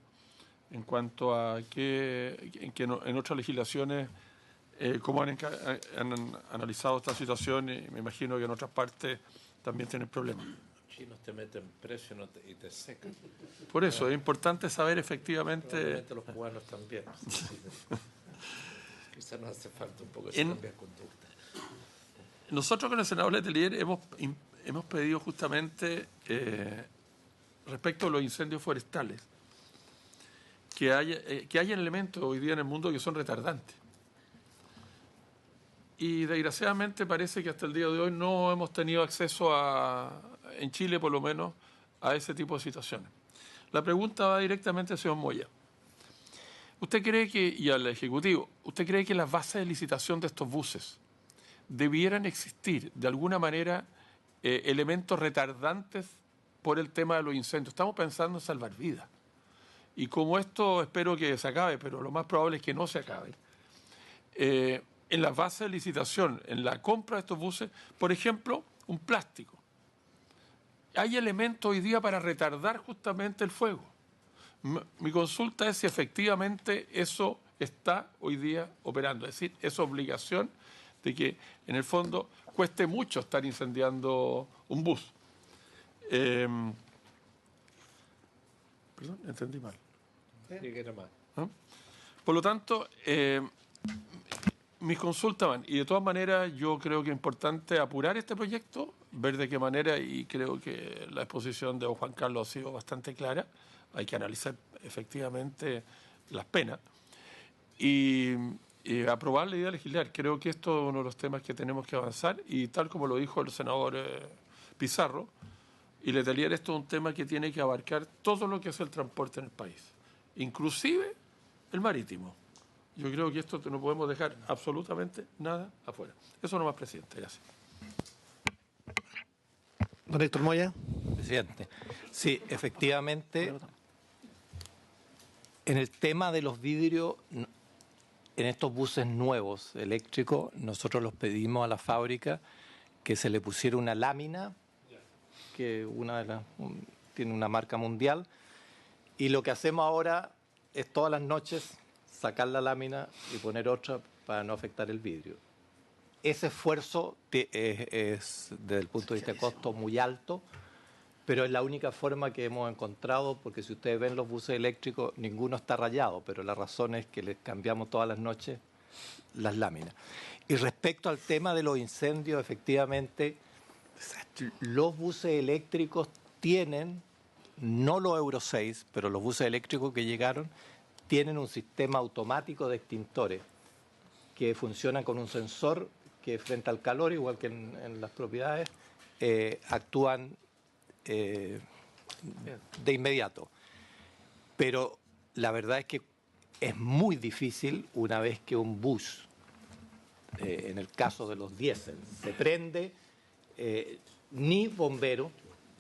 en cuanto a en otras legislaciones cómo han analizado esta situación, y me imagino que en otras partes también tienen problemas. Los chinos te meten precio y te secan. Por eso es importante saber efectivamente... Probablemente los cubanos también. Quizás nos hace falta un poco de cambiar conducta. Nosotros con el senador Letelier hemos pedido justamente, respecto a los incendios forestales, que haya elementos hoy día en el mundo que son retardantes. Y desgraciadamente parece que hasta el día de hoy no hemos tenido acceso en Chile por lo menos, a ese tipo de situaciones. La pregunta va directamente al señor Moya. ¿Usted cree y al Ejecutivo, usted cree que las bases de licitación de estos buses debieran existir de alguna manera elementos retardantes por el tema de los incendios? Estamos pensando en salvar vidas. Y como esto espero que se acabe, pero lo más probable es que no se acabe, en las bases de licitación, en la compra de estos buses, por ejemplo, un plástico. Hay elementos hoy día para retardar justamente el fuego. Mi consulta es si efectivamente eso está hoy día operando. Es decir, es obligación de que en el fondo cueste mucho estar incendiando un bus. Perdón, entendí mal. Sí, que era mal. ¿Ah? Por lo tanto, mis consultas van, y de todas maneras yo creo que es importante apurar este proyecto, ver de qué manera, y creo que la exposición de don Juan Carlos ha sido bastante clara. Hay que analizar efectivamente las penas y aprobar la idea de legislar. Creo que esto es uno de los temas que tenemos que avanzar, y tal como lo dijo el senador Pizarro y Letelier, esto es un tema que tiene que abarcar todo lo que es el transporte en el país, inclusive el marítimo. Yo creo que esto no podemos dejar absolutamente nada afuera. Eso nomás, presidente. Gracias. Don Héctor Moya. Presidente, sí, efectivamente, en el tema de los vidrios, en estos buses nuevos eléctricos, nosotros los pedimos a la fábrica que se le pusiera una lámina, que tiene una marca mundial, y lo que hacemos ahora es todas las noches sacar la lámina y poner otra para no afectar el vidrio. Ese esfuerzo es, desde el punto de vista de costo, muy alto, pero es la única forma que hemos encontrado, porque si ustedes ven los buses eléctricos, ninguno está rayado, pero la razón es que les cambiamos todas las noches las láminas. Y respecto al tema de los incendios, efectivamente, los buses eléctricos tienen, no los Euro 6, pero los buses eléctricos que llegaron, tienen un sistema automático de extintores que funcionan con un sensor que frente al calor, igual que en las propiedades, actúan de inmediato. Pero la verdad es que es muy difícil, una vez que un bus, en el caso de los diésel, se prende, ni bombero,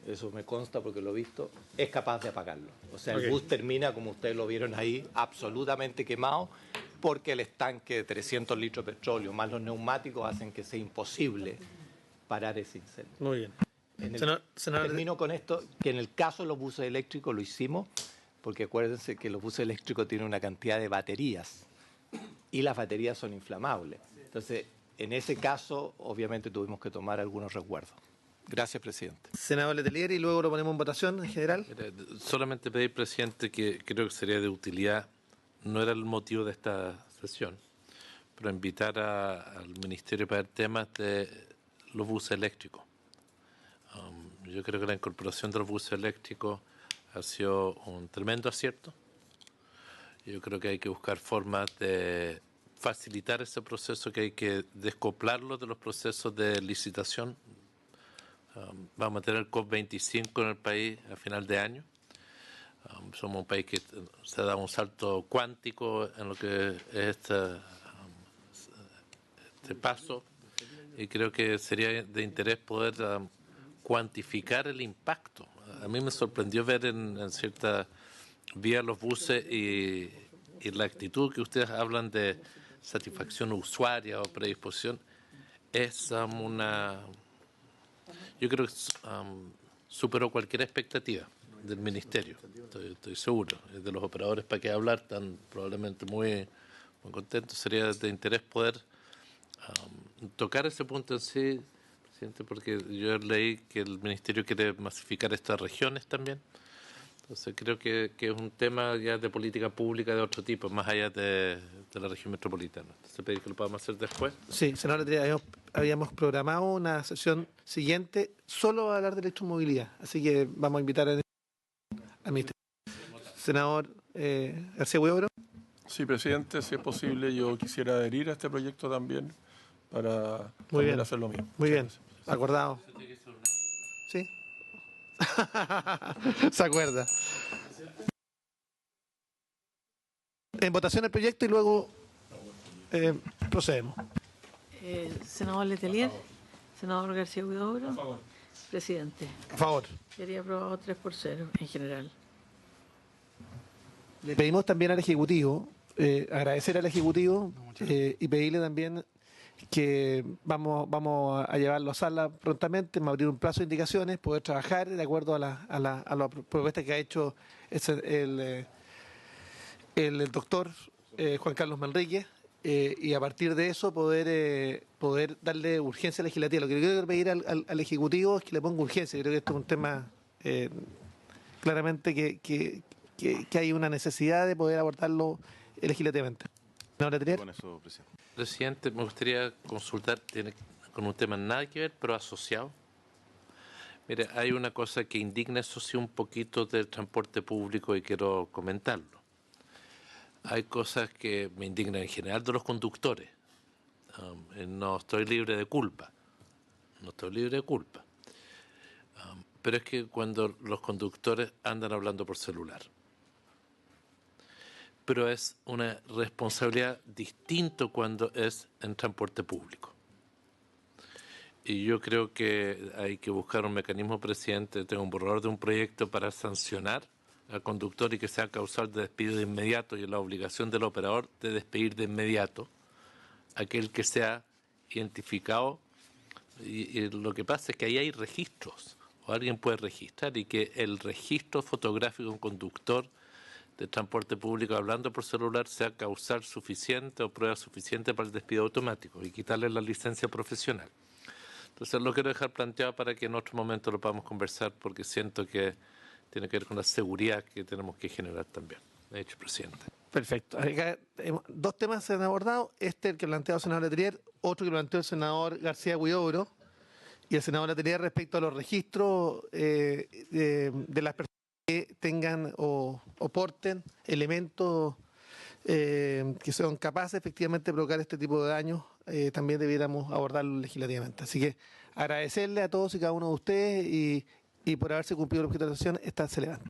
eso me consta porque lo he visto, es capaz de apagarlo. O sea, el bus termina, como ustedes lo vieron ahí, absolutamente quemado, porque el estanque de 300 litros de petróleo más los neumáticos hacen que sea imposible parar ese incendio. Muy bien. Termino con esto, que en el caso de los buses eléctricos lo hicimos, porque acuérdense que los buses eléctricos tienen una cantidad de baterías y las baterías son inflamables. Entonces, en ese caso, obviamente tuvimos que tomar algunos resguardos. Gracias, presidente. Senador Letelier, y luego lo ponemos en votación en general. Solamente pedir, presidente, que creo que sería de utilidad, no era el motivo de esta sesión, pero invitar al Ministerio para ver temas de los buses eléctricos. Yo creo que la incorporación de los buses eléctricos ha sido un tremendo acierto. Yo creo que hay que buscar formas de facilitar ese proceso, que hay que descoplarlo de los procesos de licitación. Vamos a tener el COP25 en el país a final de año. Somos un país que se da un salto cuántico en lo que es este paso, y creo que sería de interés poder cuantificar el impacto. A mí me sorprendió ver en cierta vía los buses y la actitud que ustedes hablan de satisfacción usuaria o predisposición es yo creo que superó cualquier expectativa del ministerio, estoy seguro. De los operadores, para qué hablar, están probablemente muy contentos. Sería de interés poder tocar ese punto en sí, presidente, porque yo leí que el ministerio quiere masificar estas regiones también. Entonces creo que es un tema ya de política pública de otro tipo, más allá de la región metropolitana. Entonces pedí que lo podamos hacer después. Sí, senador Letelier, habíamos programado una sesión siguiente solo a hablar de electromovilidad, así que vamos a invitar al ministerio. Senador García Huidobro. Sí, presidente, si es posible, yo quisiera adherir a este proyecto también para Muy bien. hacer lo mismo. Muy bien, acordado. ¿Sí? Se acuerda. En votación el proyecto y luego procedemos. Senador Letelier, senador García Huidobro. A favor. Presidente. A favor. Quería aprobado 3-0 en general. Le pedimos también al Ejecutivo, agradecer al Ejecutivo y pedirle también que vamos a llevarlo a sala prontamente, vamos a abrir un plazo de indicaciones, poder trabajar de acuerdo a la propuesta que ha hecho el doctor Juan Carlos Manrique, y a partir de eso poder darle urgencia legislativa. Lo que quiero pedir al Ejecutivo es que le ponga urgencia. Creo que esto es un tema claramente que hay una necesidad de poder abordarlo legislativamente. ¿No, Letelier? Con eso, presidente. Presidente, me gustaría consultar, tiene con un tema nada que ver, pero asociado. Mire, hay una cosa que indigna, eso sí, un poquito del transporte público y quiero comentarlo. Hay cosas que me indignan en general de los conductores. No estoy libre de culpa. No estoy libre de culpa. Pero es que cuando los conductores andan hablando por celular. Pero es una responsabilidad distinta cuando es en transporte público. Y yo creo que hay que buscar un mecanismo, presidente. Tengo un borrador de un proyecto para sancionar al conductor y que sea causal de despido de inmediato, y la obligación del operador de despedir de inmediato a aquel que sea identificado. Y lo que pasa es que ahí hay registros, o alguien puede registrar, y que el registro fotográfico de un conductor de transporte público hablando por celular sea causal suficiente o prueba suficiente para el despido automático y quitarle la licencia profesional. Entonces lo quiero dejar planteado para que en otro momento lo podamos conversar, porque siento que tiene que ver con la seguridad que tenemos que generar también. De hecho, presidente. Perfecto. Acá, dos temas se han abordado. Este, el que planteó el senador Letelier, otro que planteó el senador García Huidobro, y el senador Letelier respecto a los registros de las personas que tengan o porten elementos que sean capaces efectivamente de provocar este tipo de daños, también debiéramos abordarlo legislativamente. Así que agradecerle a todos y cada uno de ustedes y por haberse cumplido la objetivación, esta se levanta.